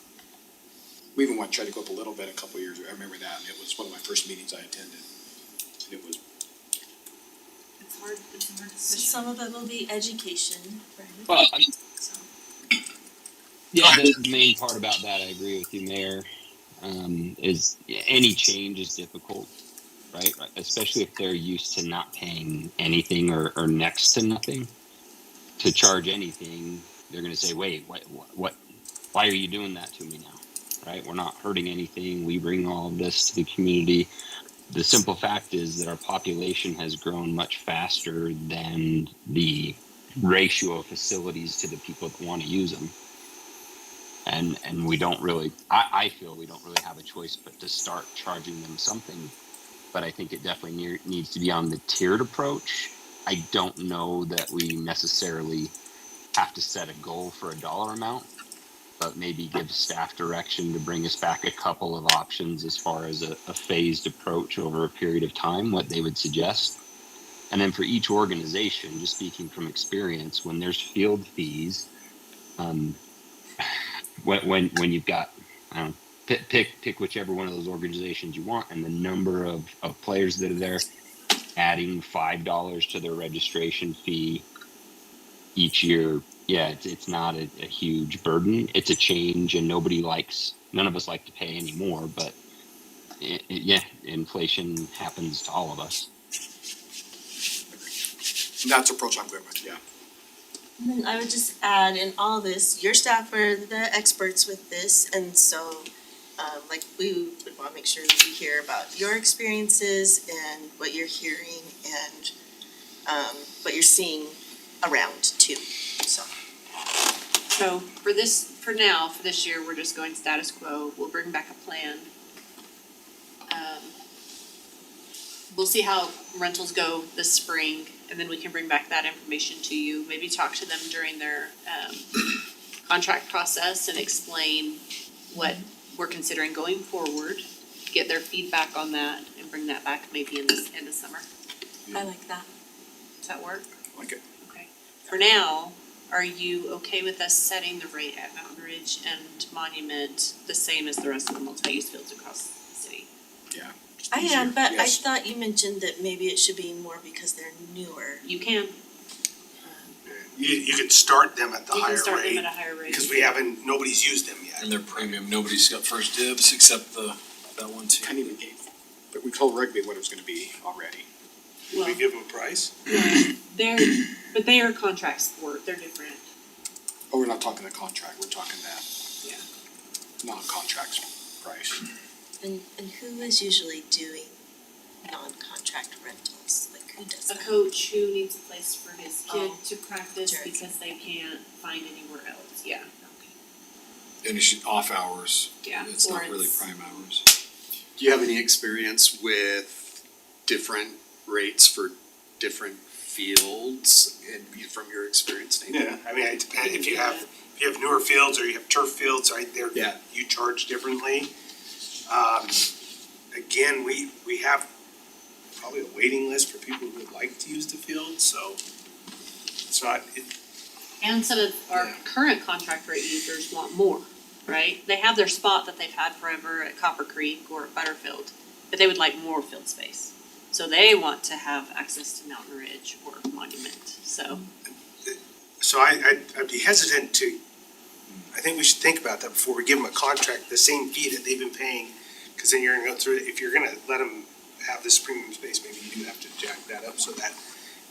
We even went, tried to go up a little bit a couple of years ago, I remember that, and it was one of my first meetings I attended. And it was, It's hard, it's a hard So decision. some of it will be education, right? Well, So. yeah, the main part about that, I agree with you, Mayor, is any change is difficult, right? Especially if they're used to not paying anything or next to nothing. To charge anything, they're gonna say, wait, what, why are you doing that to me now? Right? We're not hurting anything. We bring all of this to the community. The simple fact is that our population has grown much faster than the ratio of facilities to the people that want to use them. And we don't really, I feel we don't really have a choice but to start charging them something. But I think it definitely needs to be on the tiered approach. I don't know that we necessarily have to set a goal for a dollar amount, but maybe give staff direction to bring us back a couple of options as far as a phased approach over a period of time, what they would suggest. And then for each organization, just speaking from experience, when there's field fees, when you've got, I don't know, pick whichever one of those organizations you want, and the number of players that are there, adding $5 to their registration fee each year, yeah, it's not a huge burden. It's a change, and none of us like to pay any more, but yeah, inflation happens to all of us. that's the approach I'm good with, yeah. And then I would just add in all this, your staff are the experts with this, and so like we would wanna make sure that we hear about your experiences and what you're hearing and what you're seeing around too, so. So for this year, we're just going status quo, we'll bring back a plan. We'll see how rentals go this spring, and then we can bring back that information to you, maybe talk to them during their contract process and explain what we're considering going forward, get their feedback on that and bring that back maybe in the end of summer. I like that. Does that work? Like it. Okay. For now, are you okay with us setting the rate at Mountain Ridge and Monument the same as the rest of the multi-use fields across the city? Yeah. I am, but I Yes. thought you mentioned that maybe it should be more because they're newer. You can, You could start them at the you higher can start them rate, at a higher rate. because nobody's used them yet. And they're premium, nobody's got first dibs except that one team. Penny even gave, but we told rugby what it was gonna be already. Did we give them a price? But they are contract sport, they're different. Oh, we're not talking the contract, we're talking that. Yeah. Non-contract price. And who is usually doing non-contract rentals? Like who does A that? coach who needs a place for his kid Oh, to practice sure. because they can't find anywhere else, yeah. And it's off hours, Yeah, it's or not really it's- prime hours. Do you have any experience with different rates for different fields from your experience, Nathan? Yeah, I mean, it depends, if you have newer fields or you have turf fields, right, there, Yeah. you charge differently. Again, we have probably a waiting list for people who would like to use the field, so it's not, And some of our Yeah. current contract rate users want more, right? They have their spot that they've had forever at Copper Creek or at Butterfield, but they would like more field space. So they want to have access to Mountain Ridge or Monument, so. so I'd be hesitant to, I think we should think about that before we give them a contract, the same fee that they've been paying. Cause then you're gonna go through, if you're gonna let them have this premium space, maybe you do have to jack that up so that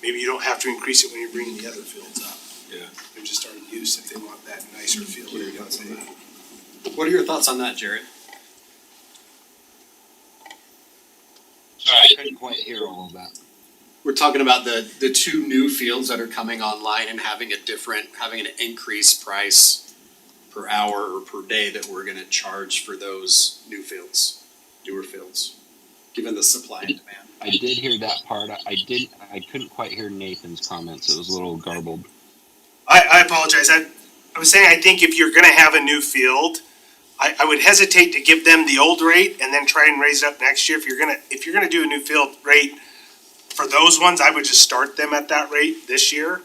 maybe you don't have to increase it when you're bringing the other fields up. Yeah. They're just already used if they want that nicer field. What are your thoughts on that? What are your thoughts on that, Jared? Sorry, I couldn't quite hear all of that. We're talking about the two new fields that are coming online and having an increased price per hour or per day that we're gonna charge for those newer fields, given the supply and demand. I did hear that part. I couldn't quite hear Nathan's comments. It was a little garbled. I apologize, I was saying, I think if you're gonna have a new field, I would hesitate to give them the old rate and then try and raise it up next year. If you're gonna do a new field rate for those ones, I would just start them at that rate this year,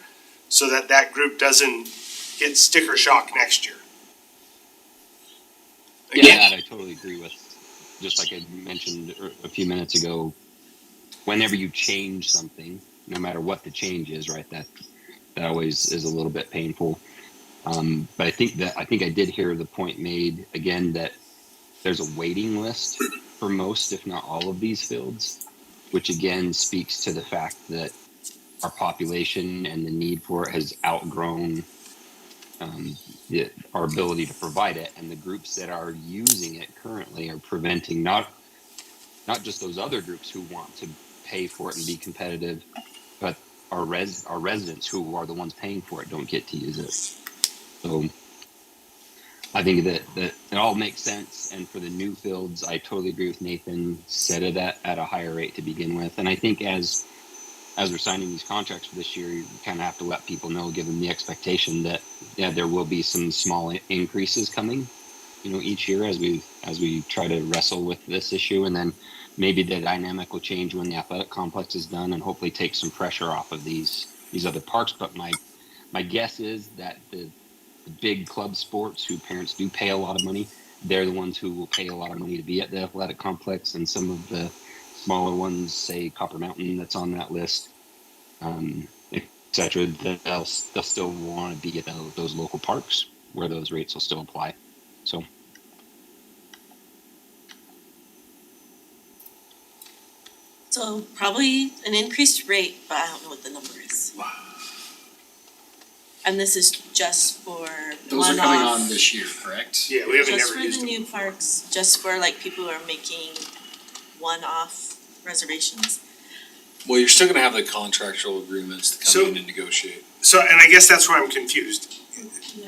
so that that group doesn't get sticker shock next year. Yeah, that I totally agree with. Just like I mentioned a few minutes ago, whenever you change something, no matter what the change is, right, that always is a little bit painful. But I think I did hear the point made again that there's a waiting list for most, if not all of these fields, which again speaks to the fact that our population and the need for it has outgrown our ability to provide it, and the groups that are using it currently are preventing not just those other groups who want to pay for it and be competitive, but our residents who are the ones paying for it don't get to use it. So I think that it all makes sense. And for the new fields, I totally agree with Nathan. Set it at a higher rate to begin with. And I think as we're signing these contracts for this year, you kind of have to let people know, give them the expectation that there will be some small increases coming, each year as we try to wrestle with this issue. And then maybe the dynamic will change when the athletic complex is done, and hopefully take some pressure off of these other parks. But my guess is that the big club sports who parents do pay a lot of money, they're the ones who will pay a lot of money to be at the athletic complex, and some of the smaller ones, say Copper Mountain that's on that list, etc., they'll still want to be at those local parks where those rates will still apply. So So probably an increased rate, but I don't know what the number is. And this is just for Those are coming one-off, on this year, correct? Yeah, we haven't just never for used the them. new parks, just for like people who are making one-off reservations. Well, you're still gonna have the contractual agreements to So- come in and negotiate. So, and I guess that's where I'm confused.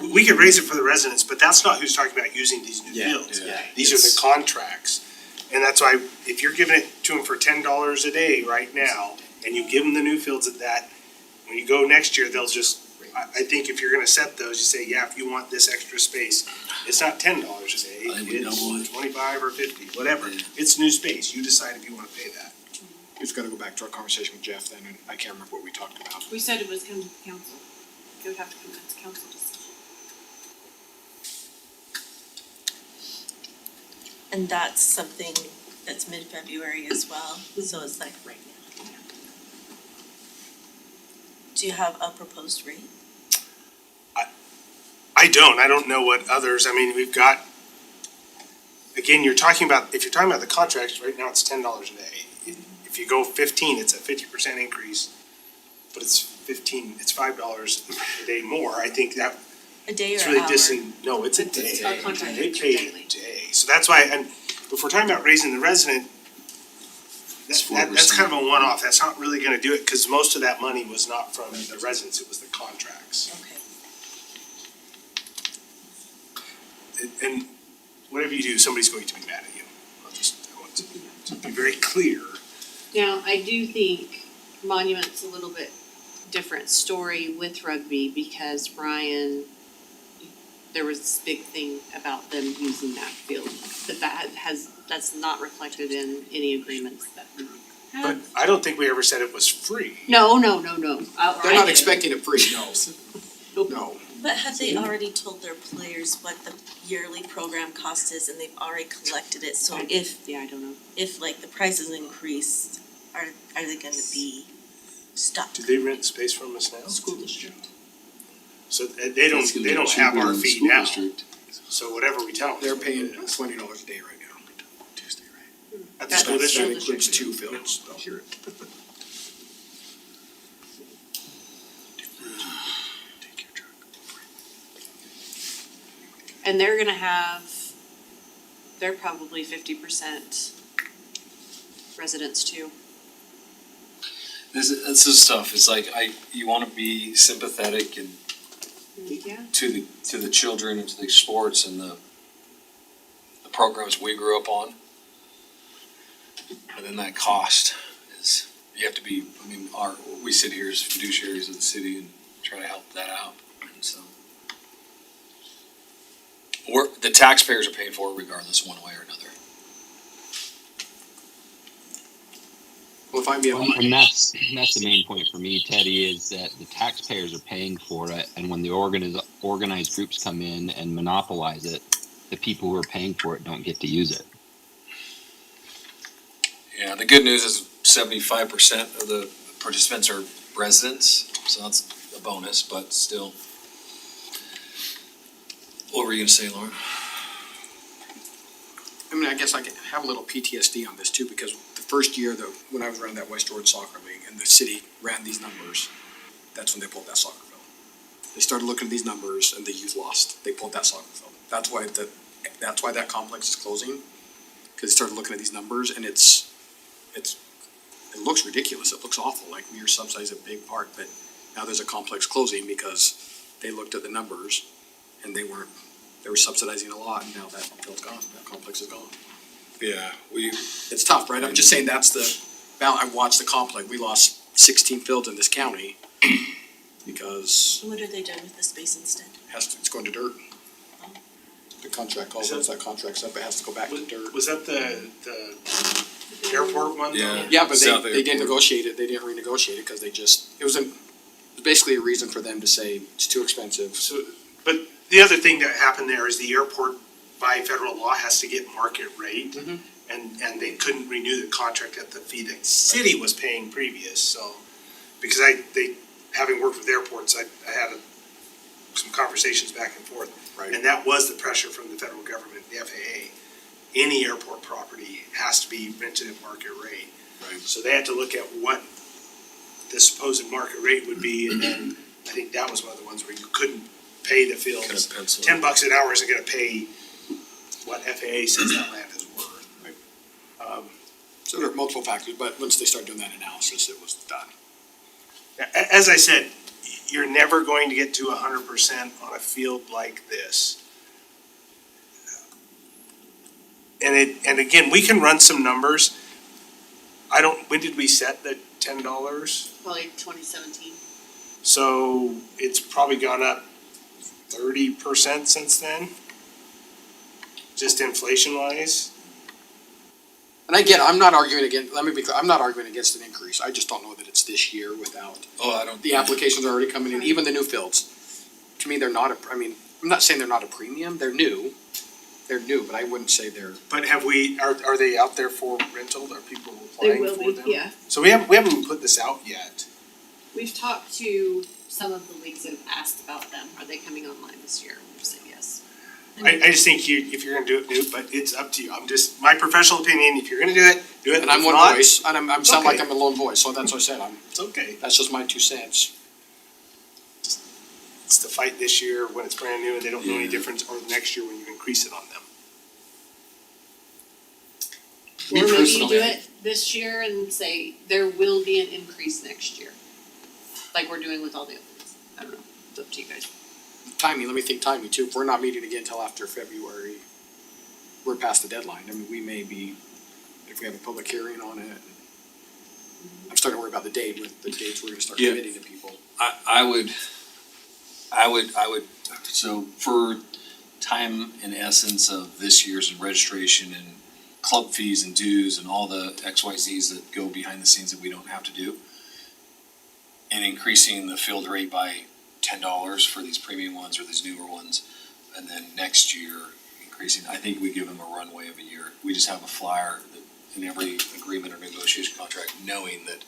We could raise it for the residents, but that's not who's talking about using these new fields. Yeah. These are the contracts. And that's why, if you're giving it to them for $10 a day right now, and you give them the new fields at that, when you go next year, they'll just, I think if you're gonna set those, you say, yeah, if you want this extra space, it's not $10 a day, I think we double it. it's 25 or 50, whatever. It's new space, you decide if you wanna pay that. We've gotta go back to our conversation with Jeff then, and I can't remember what we talked about. We said it was come to the council. It would have to come to council decision. And that's something that's mid-February as well, so it's like right now. Do you have a proposed rate? I don't know what others, I mean, we've got, again, if you're talking about the contracts, right now it's $10 a day. If you go 15, it's a 50% increase, but it's $5 a day more, I think that, A day or it's an really hour? no, it's a It's day. our contract They is pay daily. a day, so that's why, and if we're talking about raising the resident, It's that's 4%. kind of a one-off, that's not really gonna do it, cause most of that money was not from the residents, it was the contracts. Okay. And whatever you do, somebody's going to be mad at you. I want to be very clear. Now, I do think Monument's a little bit different story with rugby because Ryan, there was this big thing about them using that field. But that's not reflected in any agreements that we But have. I don't think we ever said it was free. No. They're not expecting it free, no. But have they already told their players what the yearly program cost is and they've already collected it? So if Yeah, I don't know. like the prices increase, are they gonna be stuck? Do they rent space from us now? School district. So they don't have our fee now. So whatever we tell them. They're paying $20 a day right now. At the That's school That district. includes two fields, though. And they're probably 50% residents too. This is tough, it's like, you wanna be sympathetic and Yeah. to the children and to the sports and the programs we grew up on. And then that cost is, you have to be, I mean, we sit here as fiduciaries of the city and try to help that out, and so. The taxpayers are paying for it regardless, one way or another. Well, if I'm being, And that's the main point for me, Teddy, is that the taxpayers are paying for it, and when the organized groups come in and monopolize it, the people who are paying for it don't get to use it. Yeah, the good news is 75% of the participants are residents, so that's a bonus, but still. What were you gonna say, Lauren? I mean, I guess I can have a little PTSD on this too, because the first year that, when I was running that West Jordan Soccer League and the city ran these numbers, that's when they pulled that soccer field. They started looking at these numbers and the youth lost. They pulled that soccer field. That's why that complex is closing, because they started looking at these numbers and it looks ridiculous. It looks awful, like we are subsidizing a big part, but now there's a complex closing because they looked at the numbers and they were subsidizing a lot, and now that field's gone, that complex is gone. Yeah, It's tough, right? I'm just saying that's I watched the complex, we lost 16 fields in this county because What are they doing with the space instead? it's going to dirt. The contract calls, once that contract's up, it has to go back to dirt. Was that the airport one? Yeah. Yeah, but South they didn't Airport. negotiate it, they didn't renegotiate it, cause it was basically a reason for them to say it's too expensive. So, but the other thing that happened there is the airport by federal law has to get market rate. Mhm. And they couldn't renew the contract at the fee that city was paying previous, so. Because having worked with airports, I had some conversations back and forth. Right. And that was the pressure from the federal government, the FAA. Any airport property has to be rented at market rate. Right. So they had to look at what the supposed market rate would be, and then I think that was one of the ones where you couldn't pay the fields. Kind of pencil. $10 an hour isn't gonna pay what FAA says that land is worth. So there are multiple factors, but once they start doing that analysis, it was done. As I said, you're never going to get to 100% on a field like this. And again, we can run some numbers. When did we set the $10? Probably 2017. So it's probably gone up 30% since then. Just inflation wise. And again, I'm not arguing against, let me be clear, I'm not arguing against an increase, I just don't know that it's this year without, I don't. the applications are already coming in, even the new fields. To me, they're not I'm not saying they're not a premium, they're new, but I wouldn't say they're. But are they out there for rental? Are people applying for them? Yeah. So we haven't even put this out yet. We've talked to some of the leagues that have asked about them. Are they coming online this year? We've said yes. I just think if you're gonna do it, do it, but it's up to you. my professional opinion, if you're gonna do it, do it. And I'm If one not, voice, and I'm sound like okay. I'm a lone voice, so that's what I said, It's okay. that's just my 2 cents. It's the fight this year when it's brand new and they don't know any Yeah. difference, or next year when you increase it on them. Me Or maybe you personally, do it this year and say there will be an increase next year. Like we're doing with all the other things. I don't know. It's up to you guys. Timing, let me think timing too, if we're not meeting again until after February, we're past the deadline, I mean, we may be, if we have a public hearing on it. I'm starting to worry about the date, with the dates we're gonna start Yeah. committing to people. I would, so for time and essence of this year's and registration and club fees and dues and all the XYZs that go behind the scenes that we don't have to do, and increasing the field rate by $10 for these premium ones or these newer ones, and then next year increasing, I think we give them a runway of a year. We just have a flyer that in every agreement or negotiation contract, knowing that,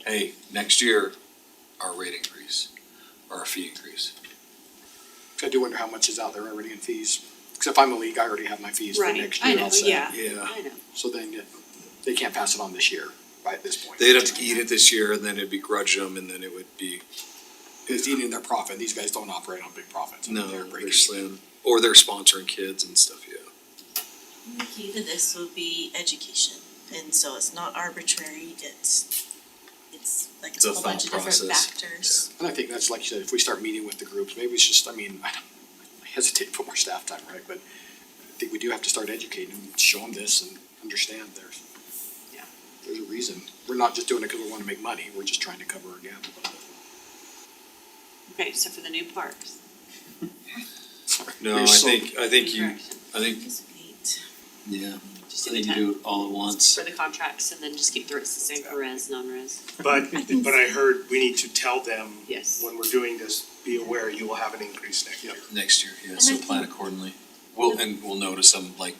hey, next year, our rate increase, or our fee increase. I do wonder how much is out there already in fees, cause if I'm a league, I already have my fees for Right. next I year, know, I'll say. yeah. Yeah. I know. So then they can't pass it on this year, right, at this point. They'd have to eat it this year, and then it'd begrudge them, and then it would be, It's eating their profit, these guys don't operate on big profits, I mean, no, they're they're breaking. slim. Or they're sponsoring kids and stuff, yeah. The key to this will be education, and so it's not arbitrary, it's it's a The whole bunch of thought different process. factors. And I think that's like you said, if we start meeting with the groups, maybe it's just, I hesitate to put more staff time, right? But I think we do have to start educating them, show them this and understand there's a reason. We're not just doing it because we wanna make money, we're just trying to cover our gap a little bit. Okay, so for the new parks. No, You're I so- think Correction. Just wait. yeah, Just I do the think you 10 do it all at once. for the contracts and then just keep the rest the same for res, non-res. But I heard we need to tell them Yes. when we're doing this, be aware you will have an increase next year. Next year, yeah, And so I plan think- accordingly. And we'll notice them like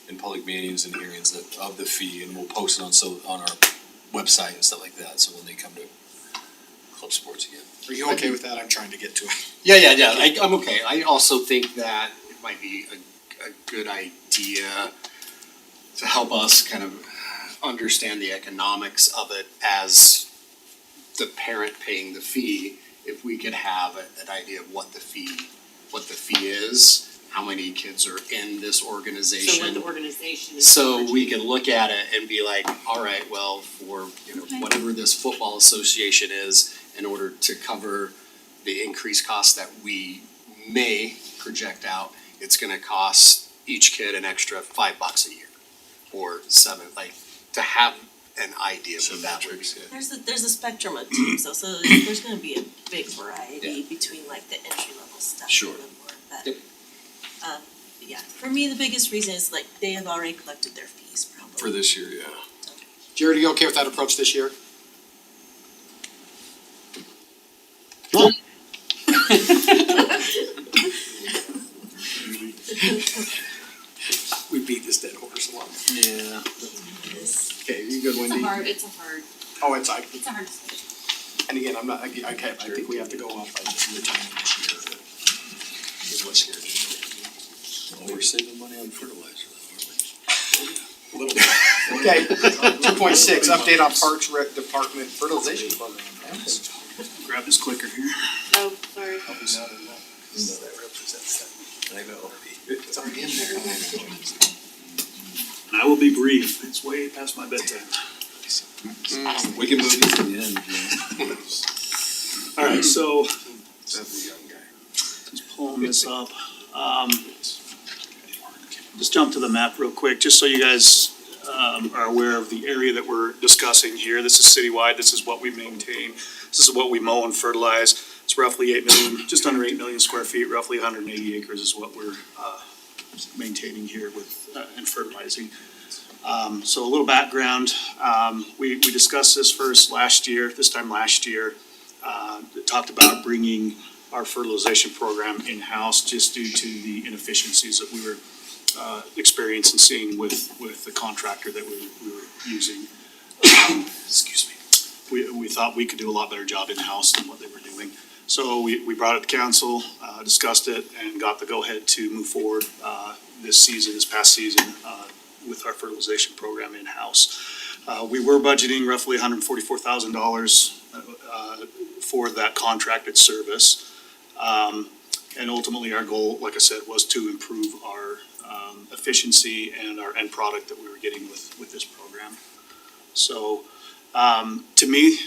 in public meetings and hearings that of the fee, and we'll post it on our website and stuff like that, so when they come to club sports again. Are you okay with that? I'm trying to get to it. Yeah, I'm okay. I also think that it might be a good idea to help us kind of understand the economics of it as the parent paying the fee, if we could have an idea of what the fee is, how many kids are in this organization. So what the organization is. So we can look at it and be like, all right, well, for, whatever this football association is, in order to cover the increased costs that we may project out, it's gonna cost each kid an extra $5 a year. Or $7, like, to have an idea of what that would be. There's a spectrum of teams, so there's gonna be a big variety between like the entry level stuff Sure. and the more, but. Yep. Yeah, for me, the biggest reason is like they have already collected their fees probably. For this year, yeah. Jared, are you okay with that approach this year? We beat this dead horse a lot. Yeah. Yes. Okay, you good, Wendy? It's a hard Oh, discussion. and again, I'm not, I think we have to go off by just the timing this year. Is what scares me. Well, we're saving money on fertilizer though, A little bit. Okay, 2.6, update on Parks Rec Department fertilization program. Grab this clicker here. Oh, sorry. I know. It's already in there. And I will be brief, it's way past my bedtime. We can move it to the end, yeah. Alright, so That's the young guy. just pulling this up. Just jump to the map real quick, just so you guys are aware of the area that we're discussing here. This is citywide, this is what we maintain, this is what we mow and fertilize. It's roughly 8 million, just under 8 million square feet, roughly 180 acres is what we're maintaining here with and fertilizing. So a little background, we discussed this this time last year. Talked about bringing our fertilization program in-house just due to the inefficiencies that we were experiencing and seeing with the contractor that we were using. Excuse me. We thought we could do a lot better job in-house than what they were doing. So we brought it to council, discussed it, and got the go-ahead to move forward this past season, with our fertilization program in-house. We were budgeting roughly $144,000 for that contracted service. And ultimately, our goal, like I said, was to improve our efficiency and our end product that we were getting with this program. So, to me,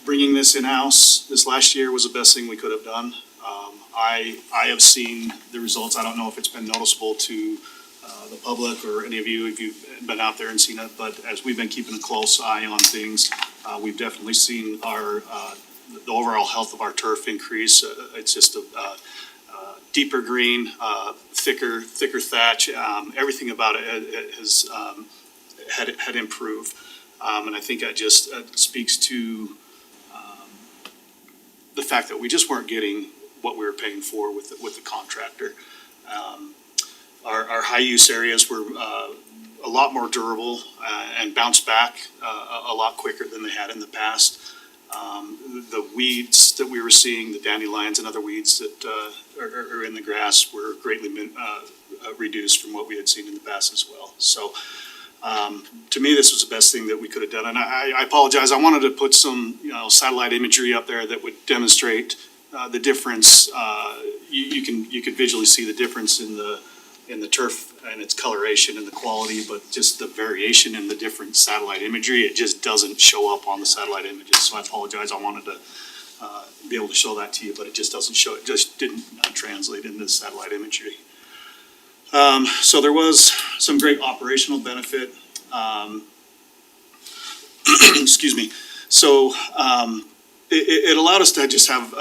bringing this in-house this last year was the best thing we could have done. I have seen the results. I don't know if it's been noticeable to the public or any of you if you've been out there and seen it, but as we've been keeping a close eye on things, we've definitely seen the overall health of our turf increase. It's just a deeper green, thicker thatch. Everything about it has had improved. And I think that just speaks to the fact that we just weren't getting what we were paying for with the contractor. Our high use areas were a lot more durable and bounced back a lot quicker than they had in the past. The weeds that we were seeing, the dandelions and other weeds that are in the grass were greatly reduced from what we had seen in the past as well. So to me, this was the best thing that we could have done. And I apologize, I wanted to put some satellite imagery up there that would demonstrate the difference. You could visually see the difference in the in the turf and its coloration and the quality, but just the variation in the different satellite imagery, it just doesn't show up on the satellite images. So I apologize, I wanted to be able to show that to you, but it just doesn't show, it just didn't translate into satellite imagery. So there was some great operational benefit. Excuse me. So it allowed us to just have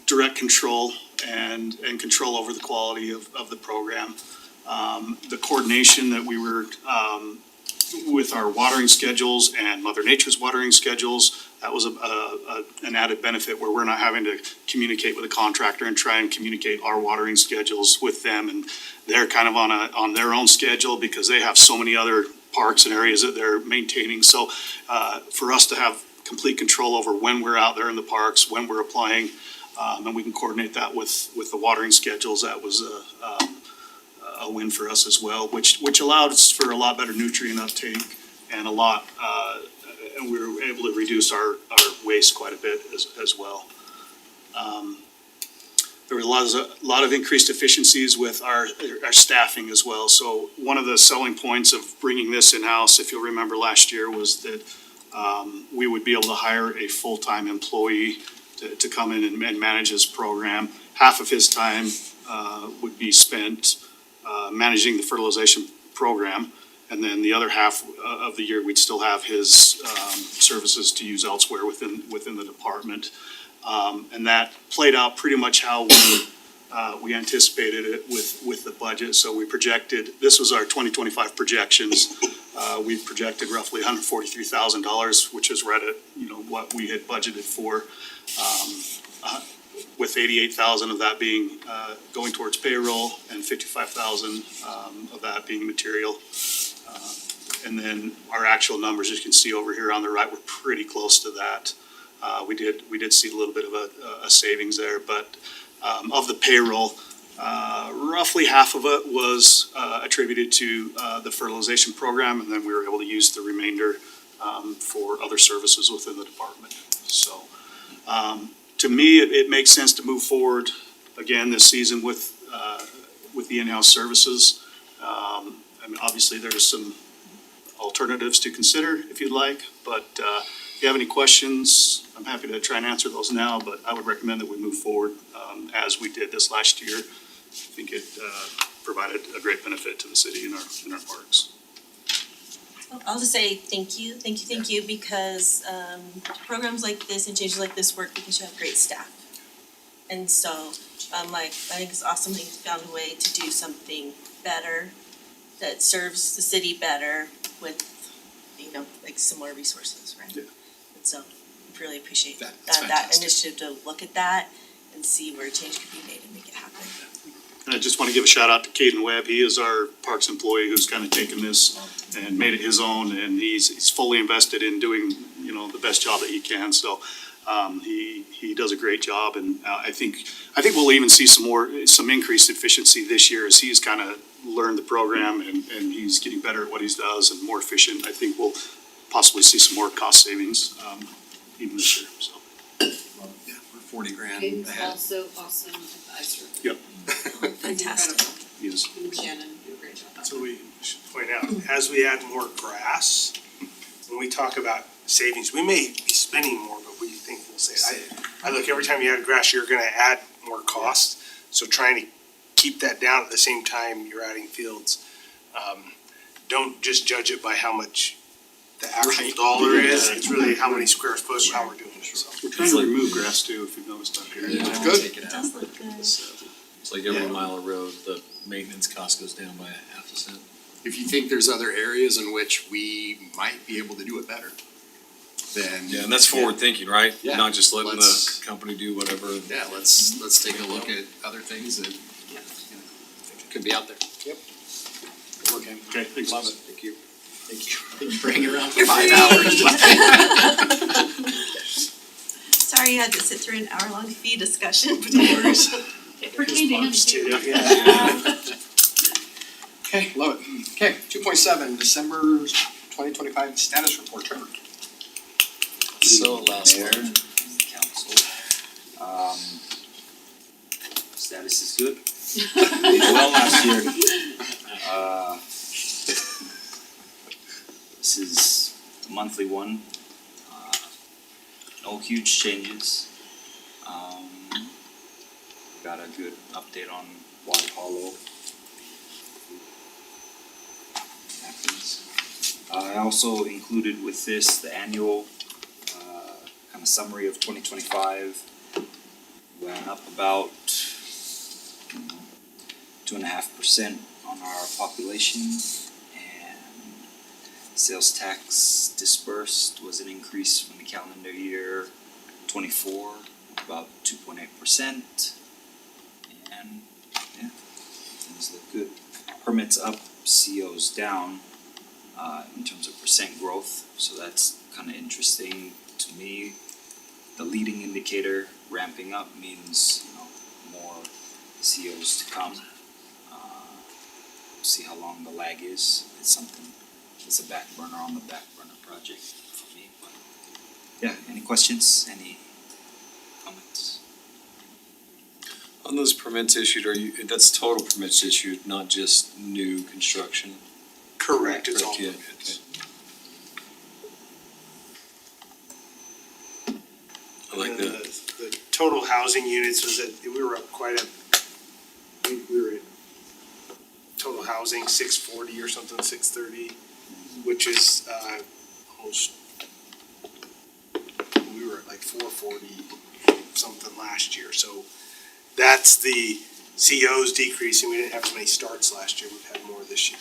direct control and control over the quality of the program. The coordination that we were with our watering schedules and Mother Nature's watering schedules, that was an added benefit where we're not having to communicate with a contractor and try and communicate our watering schedules with them, and they're kind of on their own schedule because they have so many other parks and areas that they're maintaining. So for us to have complete control over when we're out there in the parks, when we're applying, and we can coordinate that with the watering schedules, that was a win for us as well, which allowed us for a lot better nutrient uptake and and we were able to reduce our waste quite a bit as well. There was a lot of increased efficiencies with our staffing as well. So one of the selling points of bringing this in-house, if you'll remember last year, was that we would be able to hire a full-time employee to come in and manage this program. Half of his time would be spent managing the fertilization program, and then the other half of the year we'd still have his services to use elsewhere within the department. And that played out pretty much how we anticipated it with the budget. So we projected, this was our 2025 projections. We projected roughly $143,000, which is right at what we had budgeted for. With 88,000 of that being going towards payroll and 55,000 of that being material. And then our actual numbers, as you can see over here on the right, were pretty close to that. We did see a little bit of a savings there, but of the payroll, roughly half of it was attributed to the fertilization program, and then we were able to use the remainder for other services within the department. So to me, it makes sense to move forward again this season with the in-house services. I mean, obviously there's some alternatives to consider if you'd like, but if you have any questions, I'm happy to try and answer those now, but I would recommend that we move forward as we did this last year. I think it provided a great benefit to the city in our parks. I'll just say thank you, because programs like this and changes like this work because you have great staff. And so I think it's awesome that you found a way to do something better that serves the city better with, similar resources, right? Yeah. And so I really appreciate That's that fantastic. initiative to look at that and see where change could be made and make it happen. And I just want to give a shout out to Caden Webb. He is our parks employee who's kind of taken this and made it his own, and he's fully invested in doing, the best job that he can. So he does a great job, and I think we'll even see some increased efficiency this year as he's kind of learned the program and he's getting better at what he does and more efficient. I think we'll possibly see some more cost savings even this year. So. Yeah, we're 40 grand Caden's ahead. also awesome advisor. Yep. Fantastic. He is. You and Shannon do a great job. So we should point out, as we add more grass, when we talk about savings, we may be spending more, but we think we'll save. I look, every time you add grass, you're gonna add more cost, so trying to keep that down at the same time you're adding fields. Don't just judge it by how much the actual dollar is, it's really how many square foot, how we're doing it, so. We're trying to remove grass too, if you've noticed up here. Yeah. Good. Take it It out. does look good. It's like every mile of road, the maintenance cost goes down by half a cent. If you think there's other areas in which we might be able to do it better, then. Yeah, and that's forward thinking, right? Yeah. Not just letting Let's- the company do whatever. Yeah, let's take a look at other things that, could be out there. Yep. Good work, Amy. Okay, thanks. Love it. Thank you. Thank you for hanging around for 5 hours. Sorry you had to sit through an hour-long fee discussion. It pertained to him too. Okay, love it. Okay, 2.7, December 2025 status report, Trevor. So last Mayor, one, council, status is good. We did well last year. monthly one. No huge changes. Got a good update on Water Hollow. Happens. I also included with this the annual kind of summary of 2025. Went up about 2.5% on our population, and sales tax dispersed was an increase from the calendar year 24, about 2.8%. And yeah, things look good. Permits up, COs down in terms of percent growth, so that's kind of interesting to me. The leading indicator ramping up means, more COs to come. See how long the lag is. It's something, it's a back burner on the back burner project for me, but yeah, any questions, any comments? On those permits issued, that's total permits issued, not just new construction? Correct, it's all Yeah, permits. I like And that. the total housing units was we were up quite I think we were at total housing 640 or something, 630, which is almost, we were at like 440 something last year, so that's the COs decreasing, we didn't have as many starts last year, we've had more this year.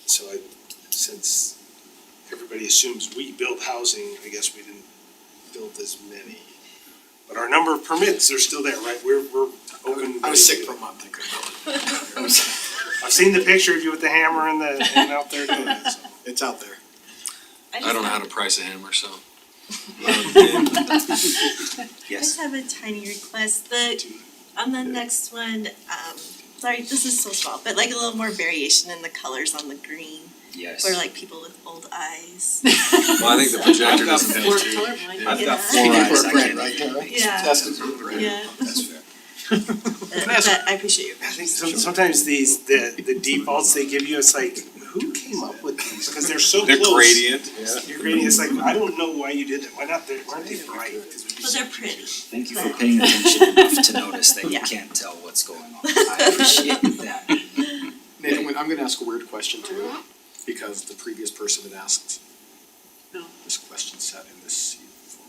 So since everybody assumes we build housing, I guess we didn't build as many. But our number of permits are still there, right? We're open. I was sick for a month, I couldn't build it. I've seen the picture of you with the hammer and out there doing it, so. It's out there. I don't know how to price a hammer, so. I Yes. just have a tiny request, on the next one, sorry, this is so small, but like a little more variation in the colors on the green Yes. for like people with old eyes. Well, I think the projector doesn't help We're too. colorblind. I've got Yeah. 4 eyes, I can't Right, even Tara? make Yeah. Tested through the rain. Yeah, That's fair. but I appreciate your I think patience. sometimes the defaults they give you, it's like, who came up with these? Because they're so They're close. gradient. Your gradient, it's like, I don't know why you did that, why not, why aren't they bright? 'Cause we'd be But so- they're pretty. Thank you for paying attention enough to notice that you Yeah. can't tell what's going on. I appreciate that. Nathan, I'm gonna ask a weird question too, because the previous person had asked No. this question set in this seat for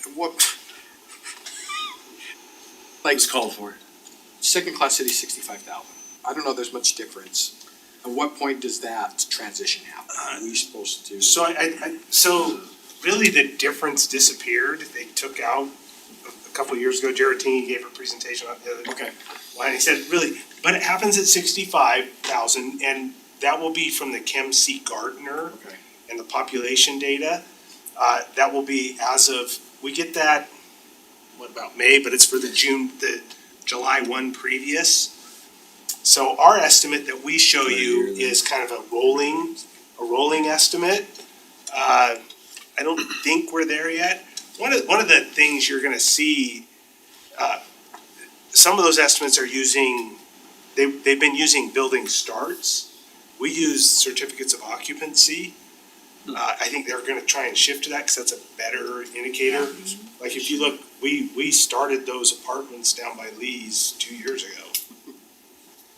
me. What? Like, It's called for. second class city 65,000. I don't know, there's much difference. At what point does that transition happen? Are we supposed to? So really the difference disappeared, they took out, a couple of years ago, Jaratini gave a presentation on the other Okay, one, he said, really, but it happens at 65,000, and that will be from the Chem C Gardner okay. and the population data. That will be as of, we get that, what about May, but it's for the July 1 previous. So our estimate that we show you is kind of a rolling estimate. I don't think we're there yet. One of the things you're gonna see, some of those estimates are using, they've been using building starts. We use certificates of occupancy. I think they're gonna try and shift to that, cause that's a better indicator. Like if you look, we started those apartments down by Lee's 2 years ago.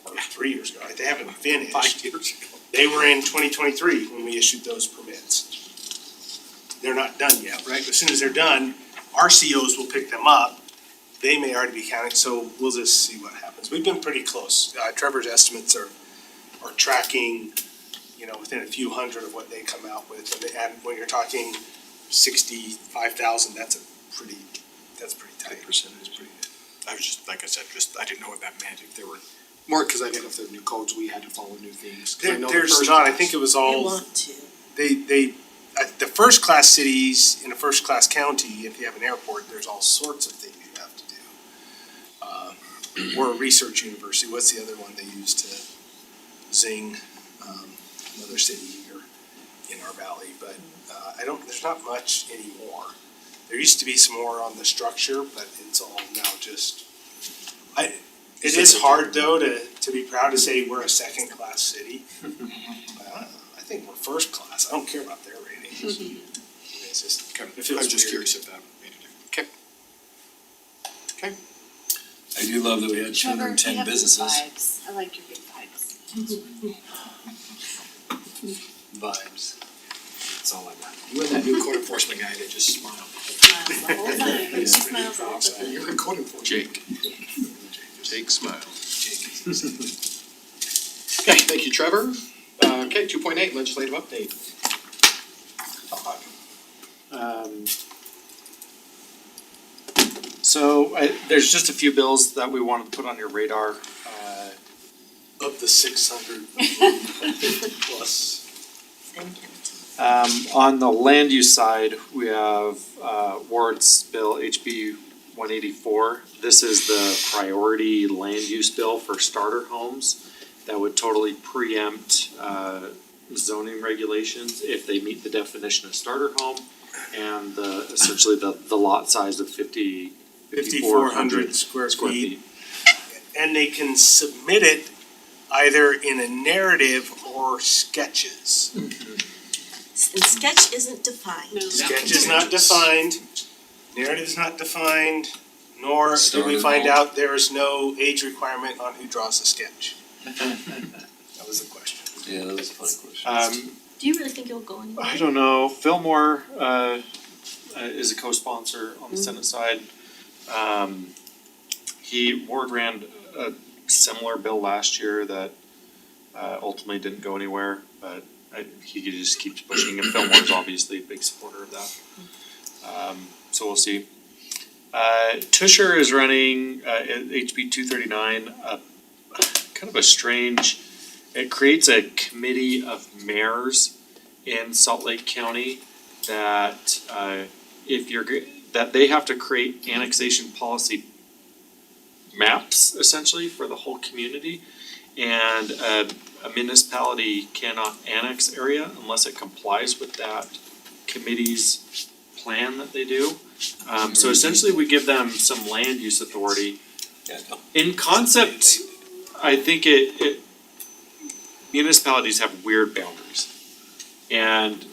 Or 3 years ago, they haven't finished. 5 years ago. They were in 2023 when we issued those permits. They're not done yet, right? As soon as they're done, our COs will pick them up. They may already be counting, so we'll just see what happens. We've been pretty close. Trevor's estimates are tracking, within a few hundred of what they come out with. And when you're talking 65,000, that's pretty tight. Percentage. Pretty good. I was just, like I said, I didn't know what that meant, if there were, more because I didn't know if there were new codes, we had to follow new things. 'Cause I know the There's first not, I class- think it was They all. want to. The first class cities in a first class county, if you have an airport, there's all sorts of things you have to do. Or a research university, what's the other one they use to zing, another city here in our valley, but, there's not much anymore. There used to be some more on the structure, but it's all now just, It is hard though to be proud to say we're a second class city. I think we're first class. I don't care about their ratings. It's just, Okay, it feels I was just weird. curious if that made a difference. Okay. I do love that we had two hundred and ten businesses. Vibes. I like your good vibes. Vibes. That's all I got. You and that new code enforcement guy that just smiled. Smiles the whole time. He smiles all the time. You're in code enforcement. Jake. Jake smile. Okay, thank you, Trevor. Okay, 2.8 legislative update. There's just a few bills that we wanted to put on your radar. Of the 600 plus. On the land use side, we have Ward's Bill HB 184. This is the priority land use bill for starter homes that would totally preempt zoning regulations if they meet the definition of starter home and essentially the lot size of 5,400 square square feet. feet. And they can submit it either in a narrative or sketches. And sketch isn't defined. No. Sketch is not defined, narrative is not defined, nor did we Starter find home. out there is no age requirement on who draws the sketch. That was the question. Yeah, that was a funny question. Do you really think it'll go anywhere? I don't know. Fillmore is a co-sponsor on the Senate side. Ward ran a similar bill last year that ultimately didn't go anywhere, but he just keeps pushing, and Fillmore's obviously a big supporter of that. So we'll see. Tusher is running HB 239, kind of a strange. It creates a committee of mayors in Salt Lake County that that they have to create annexation policy maps essentially for the whole community. And a municipality cannot annex area unless it complies with that committee's plan that they do. So essentially we give them some land use authority. Yeah, no. In concept, I think municipalities have weird boundaries. And,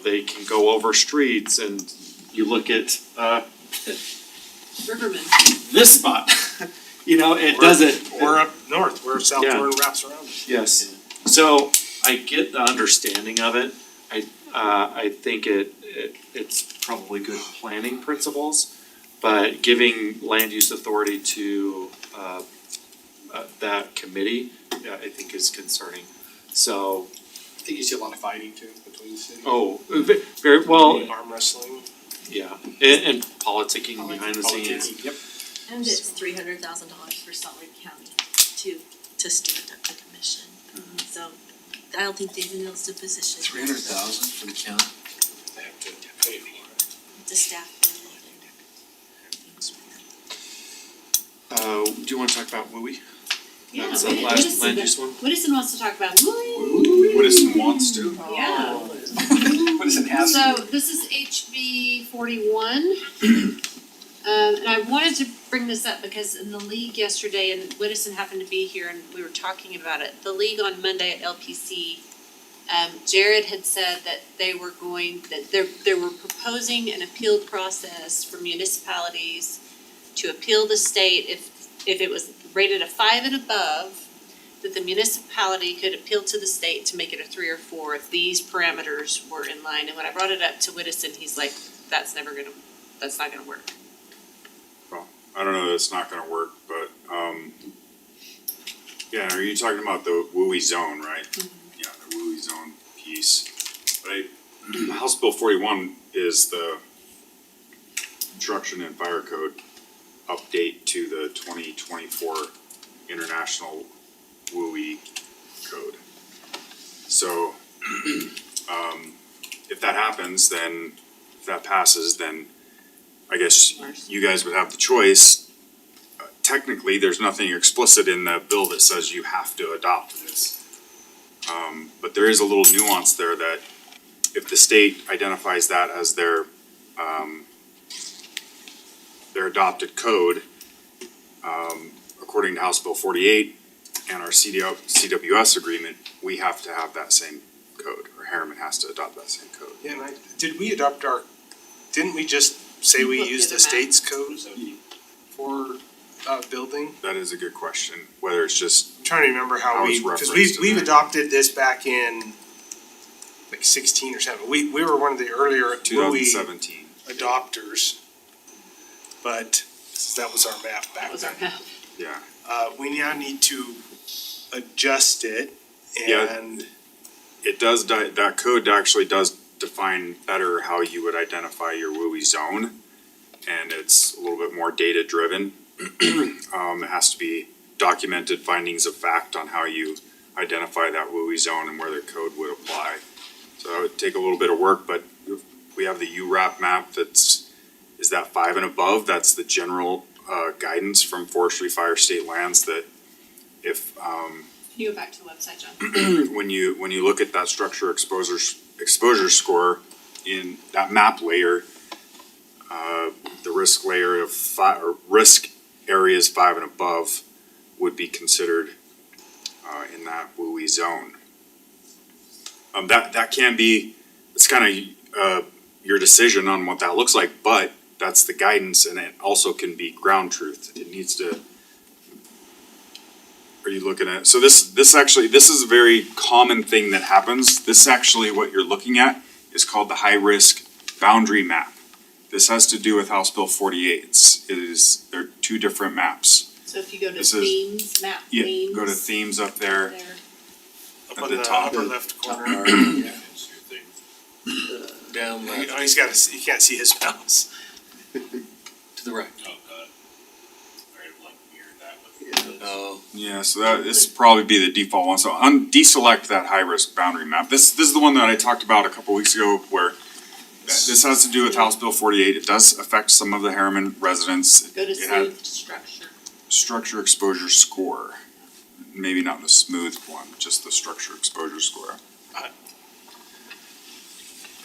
they can go over streets and you look at, Riverman. this spot. It doesn't. We're up north, where South Yeah. Jordan wraps around us. Yes, so I get the understanding of it, I think it's probably good planning principles, but giving land use authority to, that committee, I think is concerning, so, I think you see a lot of fighting too between the cities. very well, Arm wrestling. yeah, and politicking behind the scenes. Politicking, yep. And it's $300,000 for Salt Lake County to stand up the commission. So I don't think David knows the position. 300,000 for the county? They have to pay for it. The staff. Do you wanna talk about WUI? Yeah, That's the last land use one. Whittison wants to talk about Woo. Whittison wants to? Yeah. Whittison has So this is HB 41. And I wanted to bring this up because in the league yesterday, and Whittison happened to be here and we were talking about it. The league on Monday at LPC, Jared had said that they were proposing an appeal process for municipalities to appeal the state if it was rated a 5 and above, that the municipality could appeal to the state to make it a 3 or 4 if these parameters were in line. And when I brought it up to Whittison, he's like, that's not gonna work. I don't know that it's not gonna work, but, yeah, are you talking about the WUI zone, right? Yeah, the WUI zone piece, right? House Bill 41 is the construction and fire code update to the 2024 International WUI code. So, if that happens, if that passes, then I guess you guys would have the choice. Technically, there's nothing explicit in the bill that says you have to adopt this. But there is a little nuance there that if the state identifies that as their adopted code, according to House Bill 48 and our CWS agreement, we have to have that same code, or Harriman has to adopt that same code. Yeah, and did we adopt didn't we just say we Look use through the the map. state's codes for building? That is a good question, whether it's just, I'm trying to remember how How we, it's because referenced in we've there. adopted this back in like 16 or 17. We were one of the earlier WUI 2017. adopters. But that was our map back That was our then. map. Yeah, We now need to adjust it Yeah. and it does, that code actually does define better how you would identify your WUI zone. And it's a little bit more data driven. It has to be documented findings of fact on how you identify that WUI zone and where the code would apply. So that would take a little bit of work, but we have the URAP map is that 5 and above, that's the general guidance from Forestry Fire State Lands that if Can you go back to the website, John? when you look at that structure exposure score in that map layer, the risk layer of risk areas 5 and above would be considered in that WUI zone. That can be, it's kind of your decision on what that looks like, but that's the guidance, and it also can be ground truth. It needs to. Are you looking at, so this is a very common thing that happens. This actually, what you're looking at is called the high risk boundary map. This has to do with House Bill 48. They're two different maps. So if you go to This is- themes, map Yeah, themes. go to themes up there. up At on the the top. upper left corner. Down left, Oh, he's got you can't see his mouse. to the right. Oh, Yeah, so this would probably be the default one. So deselect that high risk boundary map. This is the one that I talked about a couple weeks ago where this has to do with House Bill 48. It does affect some of the Harriman residents. Go to It had smooth structure. structure exposure score. Maybe not the smooth one, just the structure exposure score.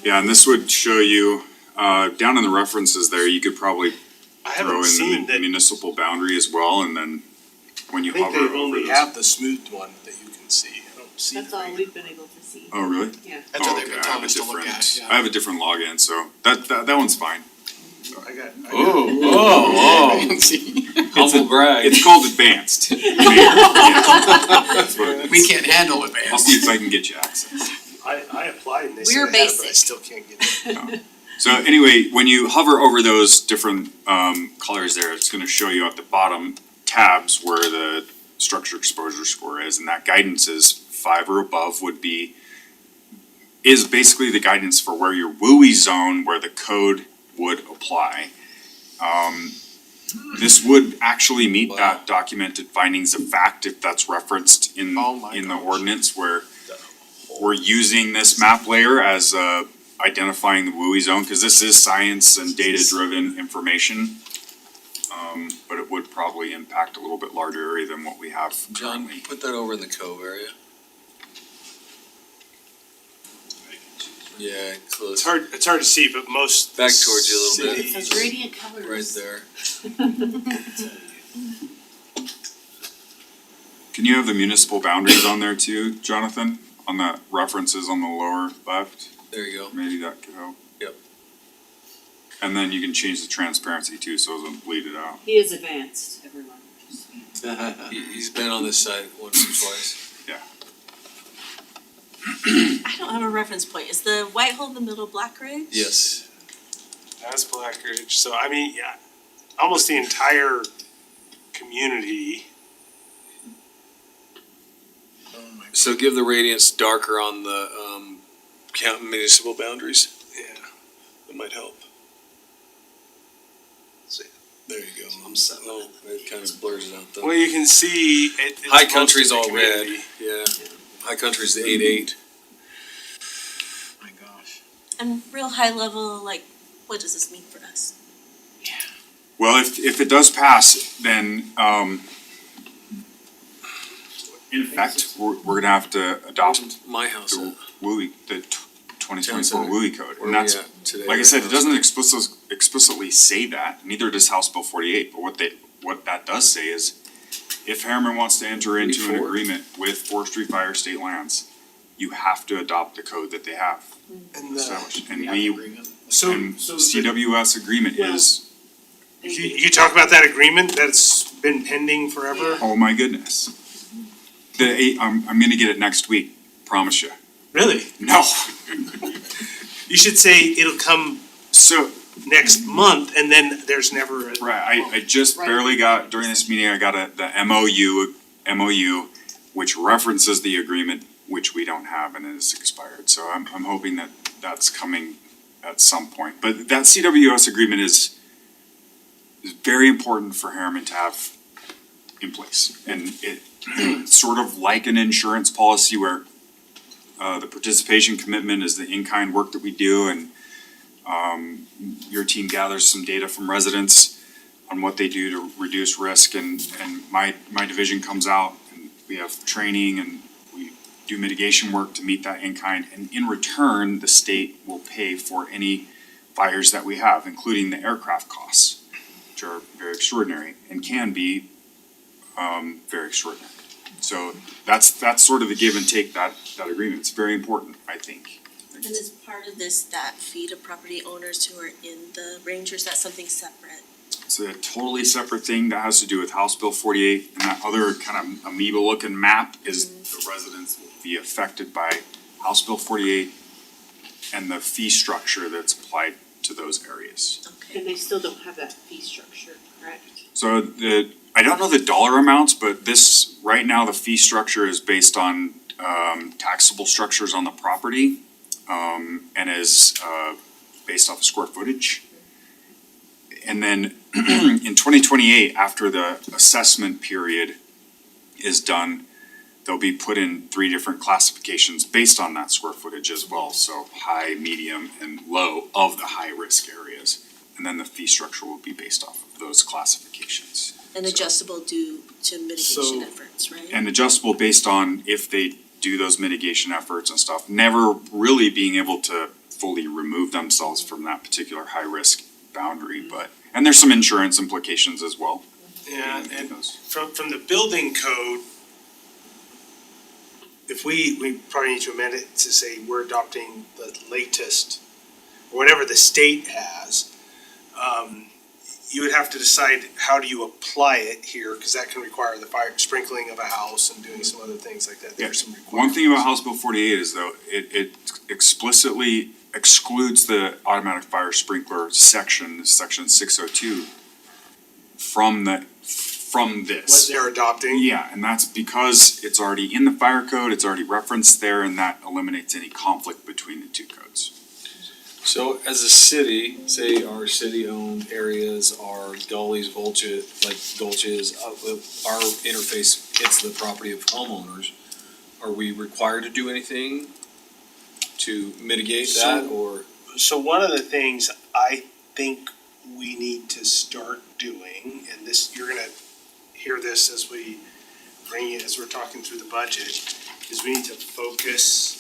Yeah, and this would show you, down in the references there, you could probably I throw haven't in seen the that. municipal boundary as well, and then when I you think hover they've over only those. have the smoothed one that you can see. I don't see That's the all regular. we've been able to see. Oh, really? Yeah. That's what Oh, they've okay, been I have telling a us to look different, at, yeah. I have a different login, so that one's fine. I got. whoa, can see. humble brag. It's called advanced. Yeah, that's what it is. We can't handle it, I'll man. see if I can get you access. I applied and they said We're I had it, but I basic. still can't get it. So anyway, when you hover over those different colors there, it's gonna show you at the bottom tabs where the structure exposure score is, and that guidance is 5 or above is basically the guidance for where your WUI zone, where the code would apply. This would actually meet that documented findings of fact if that's referenced in Oh my the gosh. ordinance where we're using this map layer as identifying the WUI zone, cause this is science and data driven information. But it would probably impact a little bit larger area than what we have John, currently. put that over in the Cove area. Yeah, close. It's hard to see, but most. Back towards you a little bit. It says radiant colors. Right there. Can you have the municipal boundaries on there too, Jonathan? On the references on the lower left? There you go. Maybe that could help. Yep. And then you can change the transparency too, so it doesn't bleed it out. He is advanced, everyone. He's been on this side once or twice. I don't have a reference point. Is the white hole in the middle Black Ridge? Yes. That's Black Ridge. So I mean, yeah, almost the entire community. Oh my god. So give the radiance darker on the count municipal boundaries. Yeah. That might help. See. There you go. I'm set. Oh, it kind of blurs it out though. Well, you can see it's High most country's of the all red. community. Yeah. High country's the 8-8. My gosh. And real high level, like, what does this mean for us? Well, if it does pass, then in effect, we're gonna have to adopt My house. the WUI, the 2024 Center. WUI code. Where And we that's, at today? like I said, it right doesn't explicitly say that, neither does House Bill 48, but what that does say is, if Harriman wants to enter into an Before. agreement with Forestry Fire State Lands, you have to adopt the code that they have And established, and We have we, an agreement. so, and so CWS agreement is, you talk about that agreement that's been pending forever? oh my goodness. I'm gonna get it next week, promise you. Really? No, You should say it'll come so, next month and then there's never a. right, I just barely got, during this meeting, I got the MOU, which references the agreement, which we don't have and it is expired, so I'm hoping that that's coming at some point. But that CWS agreement is very important for Harriman to have in place. And it, sort of like an insurance policy where the participation commitment is the in-kind work that we do, and your team gathers some data from residents on what they do to reduce risk, and my division comes out and we have training and we do mitigation work to meet that in-kind, and in return, the state will pay for any fires that we have, including the aircraft costs, which are very extraordinary and can be very extraordinary. So that's sort of the give and take that agreement. It's very important, I think. And as part of this, that fee to property owners who are in the rangers, that's something separate. It's a totally separate thing that has to do with House Bill 48, and that other kind of amoeba looking map is the residents will be affected by House Bill 48 and the fee structure that's applied to those areas. Okay. And they still don't have that fee structure, correct? So I don't know the dollar amounts, but this, right now, the fee structure is based on taxable structures on the property, and is based off of square footage. And then in 2028, after the assessment period is done, they'll be put in 3 different classifications based on that square footage as well. So high, medium, and low of the high-risk areas. And then the fee structure will be based off of those classifications. And So- adjustable due to mitigation So- efforts, right? And adjustable based on if they do those mitigation efforts and stuff, never really being able to fully remove themselves from that particular high-risk boundary, but, and there's some insurance implications as well. Yeah, in and those. from the building code, if we probably need to amend it to say we're adopting the latest, or whatever the state has, you would have to decide how do you apply it here, cause that can require the fire sprinkling of a house and doing some other things like that. There's some requirements. One thing about House Bill 48 is though, it explicitly excludes the automatic fire sprinkler section 602 from this. What they're adopting. Yeah, and that's because it's already in the fire code, it's already referenced there, and that eliminates any conflict between the two codes. So as a city, say our city-owned areas, our gullies, gulches, our interface hits the property of homeowners, are we required to do anything to mitigate that, or? So one of the things I think we need to start doing, and this, you're gonna hear this as we bring it, as we're talking through the budget, is we need to focus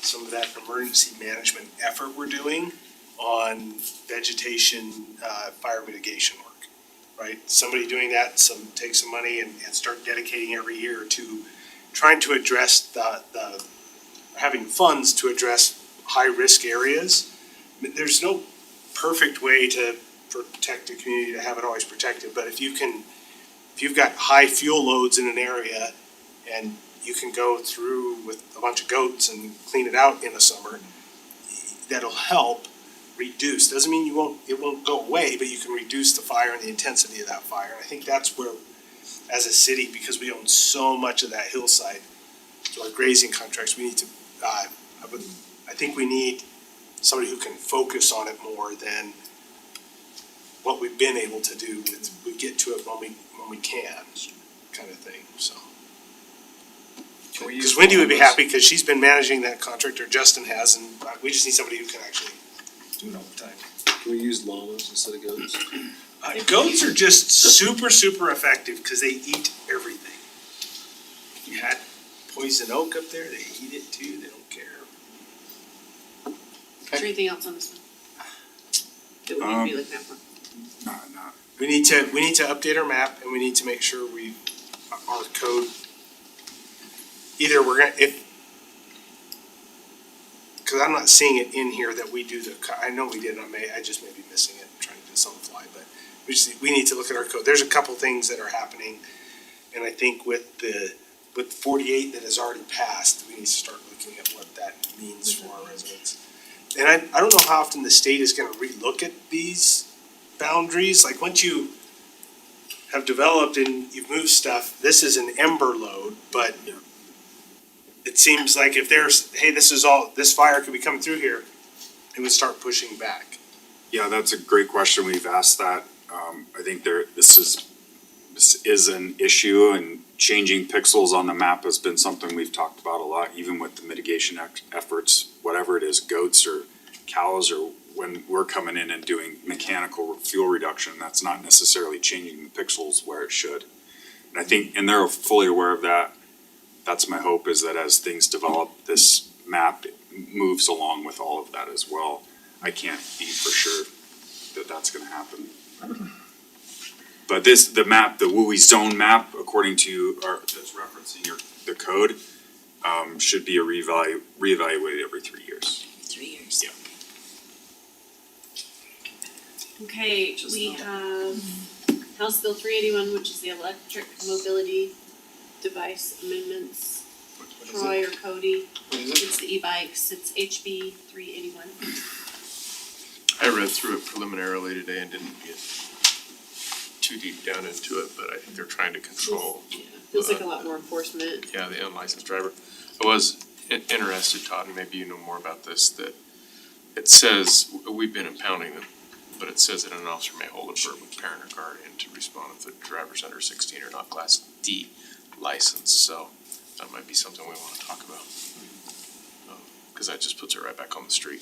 some of that emergency management effort we're doing on vegetation, fire mitigation work, right? Somebody doing that, take some money and start dedicating every year to trying to address having funds to address high-risk areas. There's no perfect way to protect a community to have it always protected, but if you've got high fuel loads in an area and you can go through with a bunch of goats and clean it out in the summer, that'll help reduce, doesn't mean it won't go away, but you can reduce the fire and the intensity of that fire. And I think that's where, as a city, because we own so much of that hillside, to our grazing contracts, we need to, I think we need somebody who can focus on it more than what we've been able to do. We get to it when we can, kind of thing, so. Can we use Because Wendy would be llamas? happy, because she's been managing that contract, or Justin has, and we just need somebody who can actually do it all the time. Can we use llamas instead of goats? Goats are just super, super effective, because they eat everything. You had poison oak up there, they eat it too, they don't care. Is there anything else on this one? That we need to be looking at for? we need to update our map and we need to make sure our code, either we're gonna, cause I'm not seeing it in here that we do I know we did, I just may be missing it, trying to do this on the fly, but we need to look at our code. There's a couple things that are happening. And I think with 48 that has already passed, we need to start looking at what that means for our residents. And I don't know how often the state is gonna relook at these boundaries, like once you have developed and you've moved stuff, this is an ember load, but it seems like if there's, hey, this fire could be coming through here, it would start pushing back. Yeah, that's a great question. We've asked that. I think this is an issue, and changing pixels on the map has been something we've talked about a lot, even with the mitigation efforts, whatever it is, goats or cows, or when we're coming in and doing mechanical fuel reduction, that's not necessarily changing the pixels where it should. And I think, and they're fully aware of that. That's my hope, is that as things develop, this map moves along with all of that as well. I can't be for sure that that's gonna happen. But the map, the WUI zone map, according to that's referencing the code, should be reevaluated every 3 years. 3 years. Yeah. Okay, we have House Bill 381, which is the electric mobility device amendments. Troy or Cody, it's the e-bikes, it's HB 381. I read through it preliminarily today and didn't get too deep down into it, but I think they're trying to control, Feels like a lot more enforcement. yeah, the unlicensed driver. I was interested, Todd, and maybe you know more about this, that it says, we've been impounding them, but it says that an officer may hold a verbal parent or guardian to respond if the driver's under 16 or not Class D licensed, so that might be something we wanna talk about. Cause that just puts it right back on the street.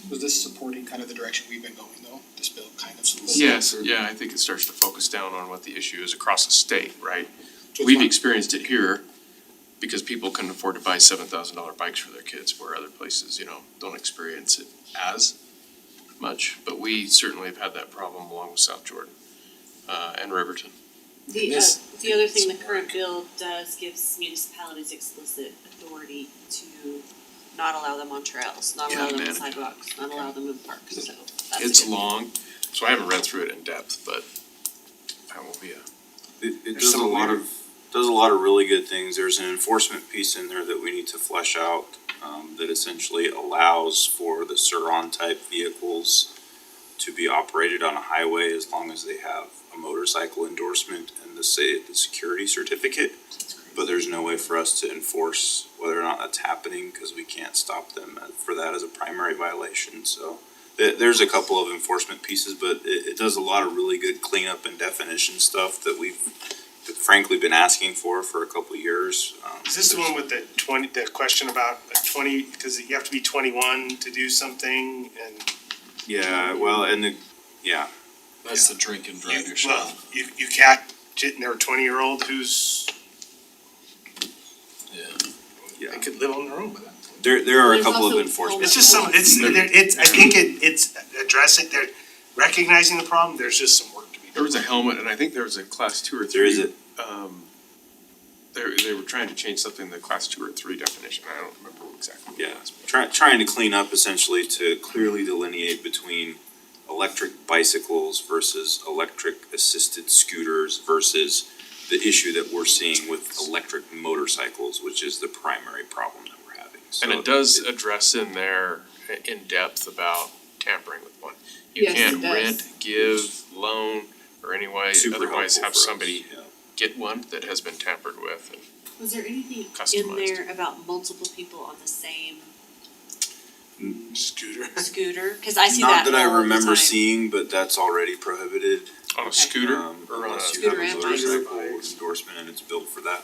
Was this supporting kind of the direction we've been going though? This bill kind of. Yes, yeah, I think it starts to focus down on what the issue is across the state, right? So it's We've not- experienced it here because people can afford to buy $7,000 bikes for their kids, where other places, don't experience it as much. But we certainly have had that problem along with South Jordan, and Riverton. The other thing, the current bill does gives municipalities explicit authority to not allow them on trails, not allow them on manage. sidewalks, not allow them in parks, so that's a It's good thing. long, so I haven't read through it in depth, but that will be It does a lot of really good things. There's an enforcement piece in there that we need to flesh out, that essentially allows for the Sur-Ron type vehicles to be operated on a highway as long as they have a motorcycle endorsement and the security certificate. But there's no way for us to enforce whether or not that's happening, because we can't stop them for that as a primary violation, so. There's a couple of enforcement pieces, but it does a lot of really good cleanup and definition stuff that we've frankly been asking for a couple of years. Is this the one with the question about 20, cause you have to be 21 to do something and. Yeah, well, and yeah. That's the drink and drive yourself. Well, you catch it and they're a 20-year-old who's. Yeah. They could live on their own with that. There are a There's couple of also enforcement. It's just I think it's addressing, they're recognizing the problem, there's just some work to be done. there was a helmet, and I think there was a Class 2 or 3. There is a, They were trying to change something in the Class 2 or 3 definition. I don't remember exactly what yeah, it was. but- trying to clean up essentially to clearly delineate between electric bicycles versus electric assisted scooters versus the issue that we're seeing with electric motorcycles, which is the primary problem that we're having. So And it does address in there in depth about tampering with one. You Yes, can't it does. rent, give, loan, or any way, super otherwise helpful have for us, somebody yeah. get one that has been tampered with. And Was there anything in Customized. there about multiple people on the same Scooter. scooter? Cause I see Not that that I all the remember time. seeing, but that's already prohibited. On a Okay. scooter or on a? Unless you Scooter have and a bike. motorcycle endorsement and it's built for that.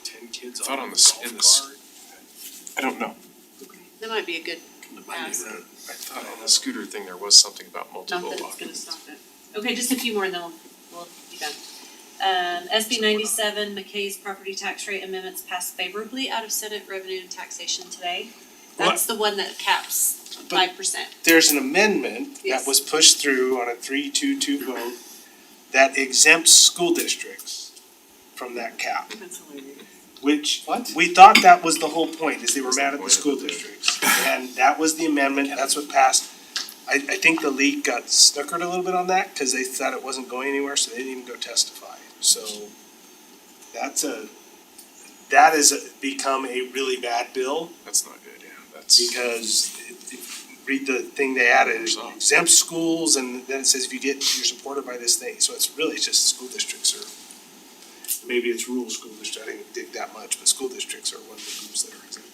10 kids I thought on on a the, in golf the, cart. I don't know. That might be a good ask. I thought on the scooter thing, there was something about Not multiple that it's gonna occupants. stop it. Okay, just a few more and then we'll be done. SB 97, McKay's property tax rate amendments passed favorably out of Senate Revenue and Taxation today. That's the one that caps 5%. There's an amendment that Yes. was pushed through on a 3-2-2 vote that exempts school districts from that cap. That's hilarious. Which, What? we thought that was the whole point, is they were mad at the school districts. And that was the amendment, that's what passed. I think the league got snookered a little bit on that, cause they thought it wasn't going anywhere, so they didn't even go testify. So, that has become a really bad bill, That's not good, yeah, that's. because read the thing they added, it exempts schools, and then it says if you're supported by this thing, so it's really just school districts are, maybe it's rural school districts, I didn't dig that much, but school districts are one of the groups that are exempt.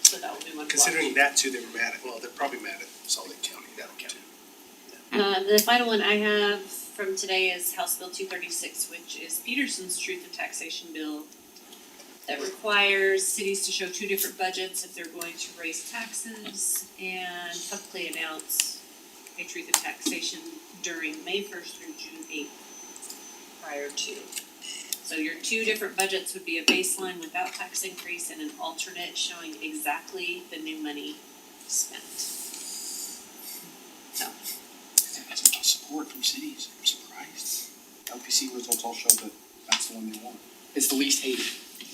So that would be one. Considering that too, they were mad at, well, they're probably mad at Salt Lake County, that too. The final one I have from today is House Bill 236, which is Peterson's Truth in Taxation bill that requires cities to show two different budgets if they're going to raise taxes and publicly announce a truth in taxation during May 1st through June 8th prior to. So your two different budgets would be a baseline without tax increase and an alternate showing exactly the new money spent. So. That's about support from cities, I'm surprised. LPC results all show that that's the one they want. It's the least hated.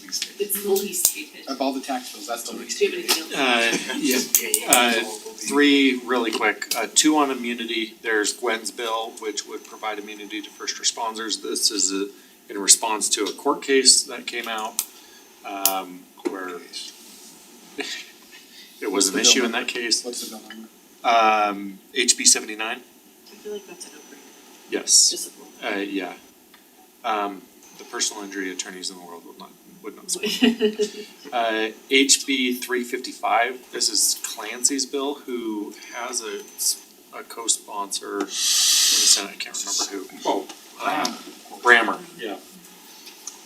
It's the least hated. Of all the tax bills, that's the least Do you have hated. anything else? Three really quick, two on immunity, there's Gwen's bill, which would provide immunity to first responders. This is in response to a court case that came out, where it was an issue in that case. What's the bill number? HB 79, I feel like that's a no-brainer. yes, Just a little. yeah. The personal injury attorneys in the world would not support. HB 355, this is Clancy's bill, who has a co-sponsor in the Senate, I can't remember who. Oh, Brammer, yeah.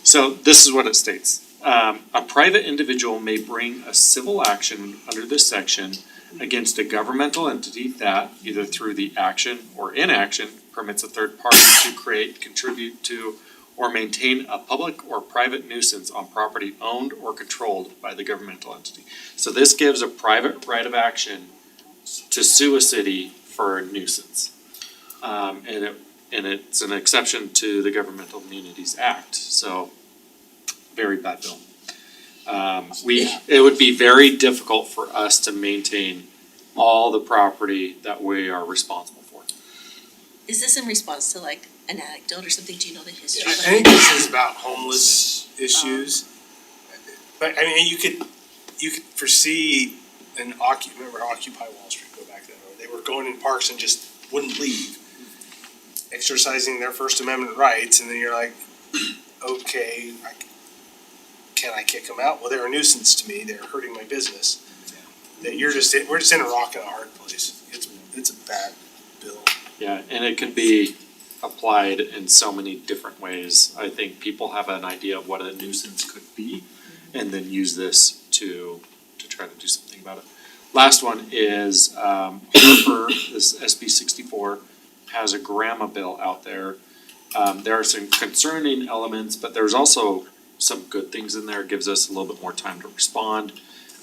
So this is what it states. A private individual may bring a civil action under this section against a governmental entity that, either through the action or inaction, permits a third party to create, contribute to, or maintain a public or private nuisance on property owned or controlled by the governmental entity. So this gives a private right of action to sue a city for a nuisance. And it's an exception to the Governmental Immunities Act, so very bad bill. It would be very difficult for us to maintain all the property that we are responsible for. Is this in response to like an anecdote or something? Do you know the history? I think this is about homeless issues. But I mean, you could foresee remember Occupy Wall Street, go back then, or they were going in parks and just wouldn't leave, exercising their First Amendment rights, and then you're like, okay, can I kick them out? Well, they're a nuisance to me, they're hurting my business. That we're just in a rock and a hard place. It's a bad bill. Yeah, and it could be applied in so many different ways. I think people have an idea of what a nuisance could be, and then use this to try to do something about it. Last one is Harper, this SB 64, has a grandma bill out there. There are some concerning elements, but there's also some good things in there. It gives us a little bit more time to respond.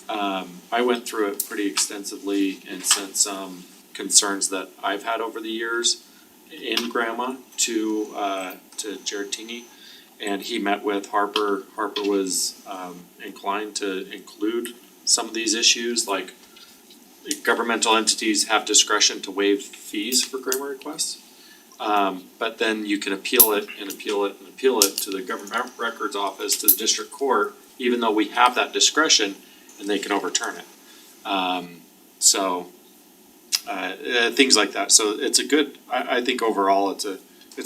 I went through it pretty extensively and sent some concerns that I've had over the years in grandma to Jared Tini, and he met with Harper. Harper was inclined to include some of these issues, like governmental entities have discretion to waive fees for grandma requests. But then you can appeal it and appeal it and appeal it to the government records office, to the district court, even though we have that discretion, and they can overturn it. Things like that. So it's a good, I think overall it's a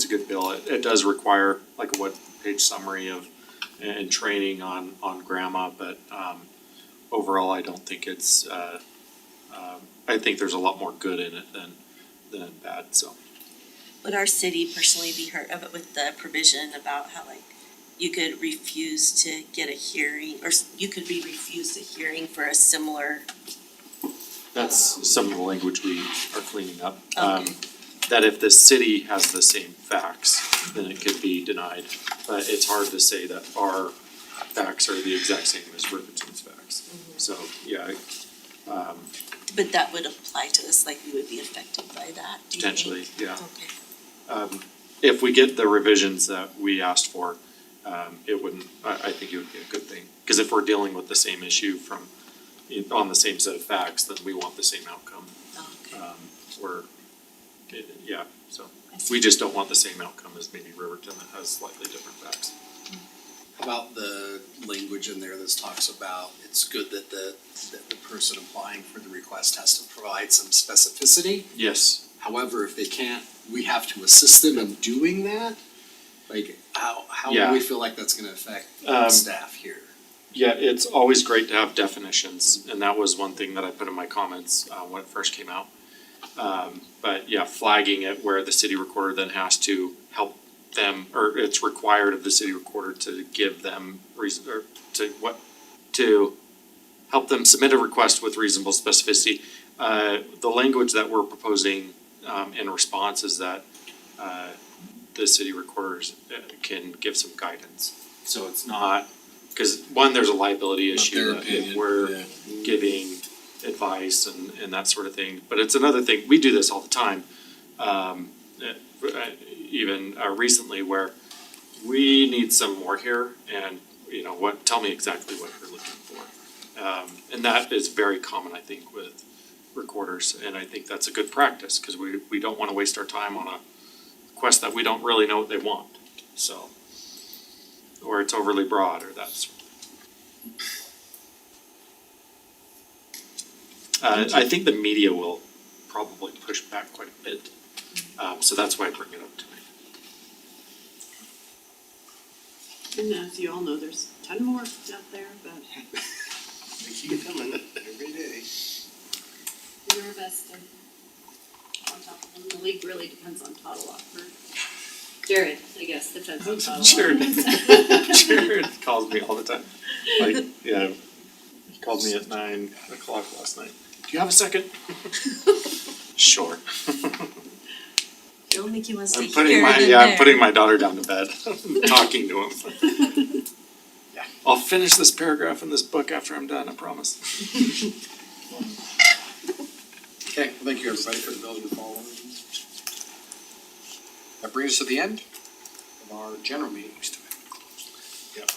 good bill. It does require like a one-page summary of and training on grandma, but overall I don't think it's I think there's a lot more good in it than bad, so. Would our city personally be hurt of it with the provision about how like you could refuse to get a hearing, or you could be refused a hearing for a similar? That's some of the language we are cleaning up. Okay. That if the city has the same facts, then it could be denied. But it's hard to say that our facts are the exact same as Riverton's facts. So, yeah, But that would apply to us, like we would be affected by that, do you think? potentially, yeah. Okay. If we get the revisions that we asked for, it wouldn't, I think it would be a good thing. Cause if we're dealing with the same issue from, on the same set of facts, then we want the same outcome. Okay. Yeah, so, I see. we just don't want the same outcome as maybe Riverton that has slightly different facts. How about the language in there that talks about, it's good that the person applying for the request has to provide some specificity. Yes, However, if they can't, we have to assist them in doing that. Like, how Yeah. do we feel like that's gonna affect staff here? yeah, it's always great to have definitions, and that was one thing that I put in my comments, when it first came out. But yeah, flagging it where the city recorder then has to help them, or it's required of the city recorder to give them reason, or to help them submit a request with reasonable specificity. The language that we're proposing, in response is that, the city recorders can give some guidance. So it's not, cause one, there's a liability Not issue their that if opinion, we're yeah. giving advice and that sort of thing. But it's another thing, we do this all the time, even recently where we need some more here and, you know, tell me exactly what you're looking for. And that is very common, I think, with recorders, and I think that's a good practice, cause we don't wanna waste our time on a request that we don't really know what they want, so. Or it's overly broad, or that's. I think the media will probably push back quite a bit, so that's why I bring it up tonight. And as you all know, there's a ton more out there, but They keep coming every day. we do our best to on top of them. The league really depends on Todd a lot for Jared, I guess, depends on Todd a lot. Jared calls me all the time, like, yeah, he called me at 9:00 last night. Do you have a second? Sure. It'll make you wanna stay I'm putting here my, than yeah, I'm there. putting my daughter down to bed, talking to him. Yeah. I'll finish this paragraph in this book after I'm done, I promise. Okay, well, thank you everybody for the bills we follow. That brings us to the end of our general meetings tonight. Yep.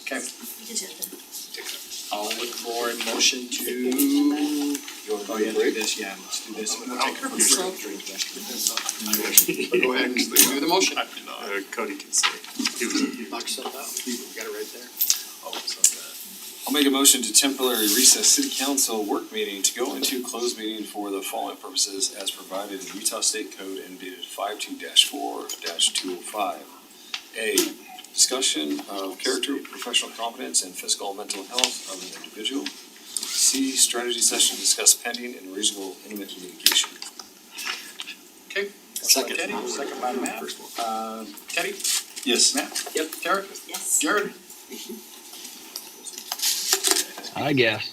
Okay, Agenda. I'll look for a motion to. Oh, yeah, do this, yeah, let's do this. We'll take a quick break. Go ahead and do the motion. Cody can say. Knock yourself out. You got it right there. I'll make a motion to temporarily recess city council work meeting to go into closed meeting for the following purposes as provided in Utah State Code and dated 52-4-205. A, discussion of character, professional competence, and physical and mental health of an individual. C, strategy session to discuss pending and reasonable intimate litigation. Okay. Second. Teddy, second by Matt. Teddy? Yes. Matt? Yep. Tara? Yes. Jared? I guess.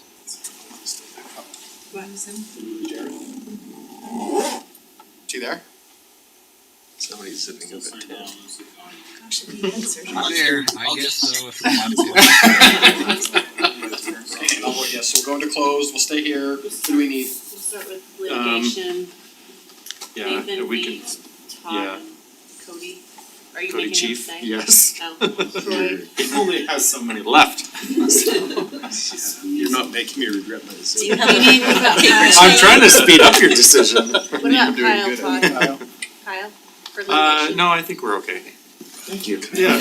Jared? Is he there? Somebody's sitting up at 10. Gosh, if he answered. There. I guess so if we want to. Oh, yes, so we're going to close, we'll stay here, who do we need? We'll start with litigation, Yeah, Nathan, and we me, can, Todd, yeah. and Cody. Are you Cody making him Chief, stay? yes. Oh, Troy. He only has so many left. You're not making me regret my Do decision. you have any paper I'm trying to speed up your decision. What about Kyle, Todd? Kyle, for litigation? No, I think we're okay. Thank you. Yeah.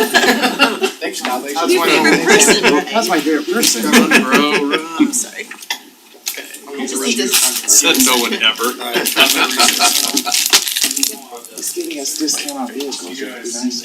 Thanks, Todd, thanks. Your favorite person, right? That's my favorite person. I'm sorry. Okay. Just need to. Said no one ever. He's giving us discount on vehicles. You guys. Nice.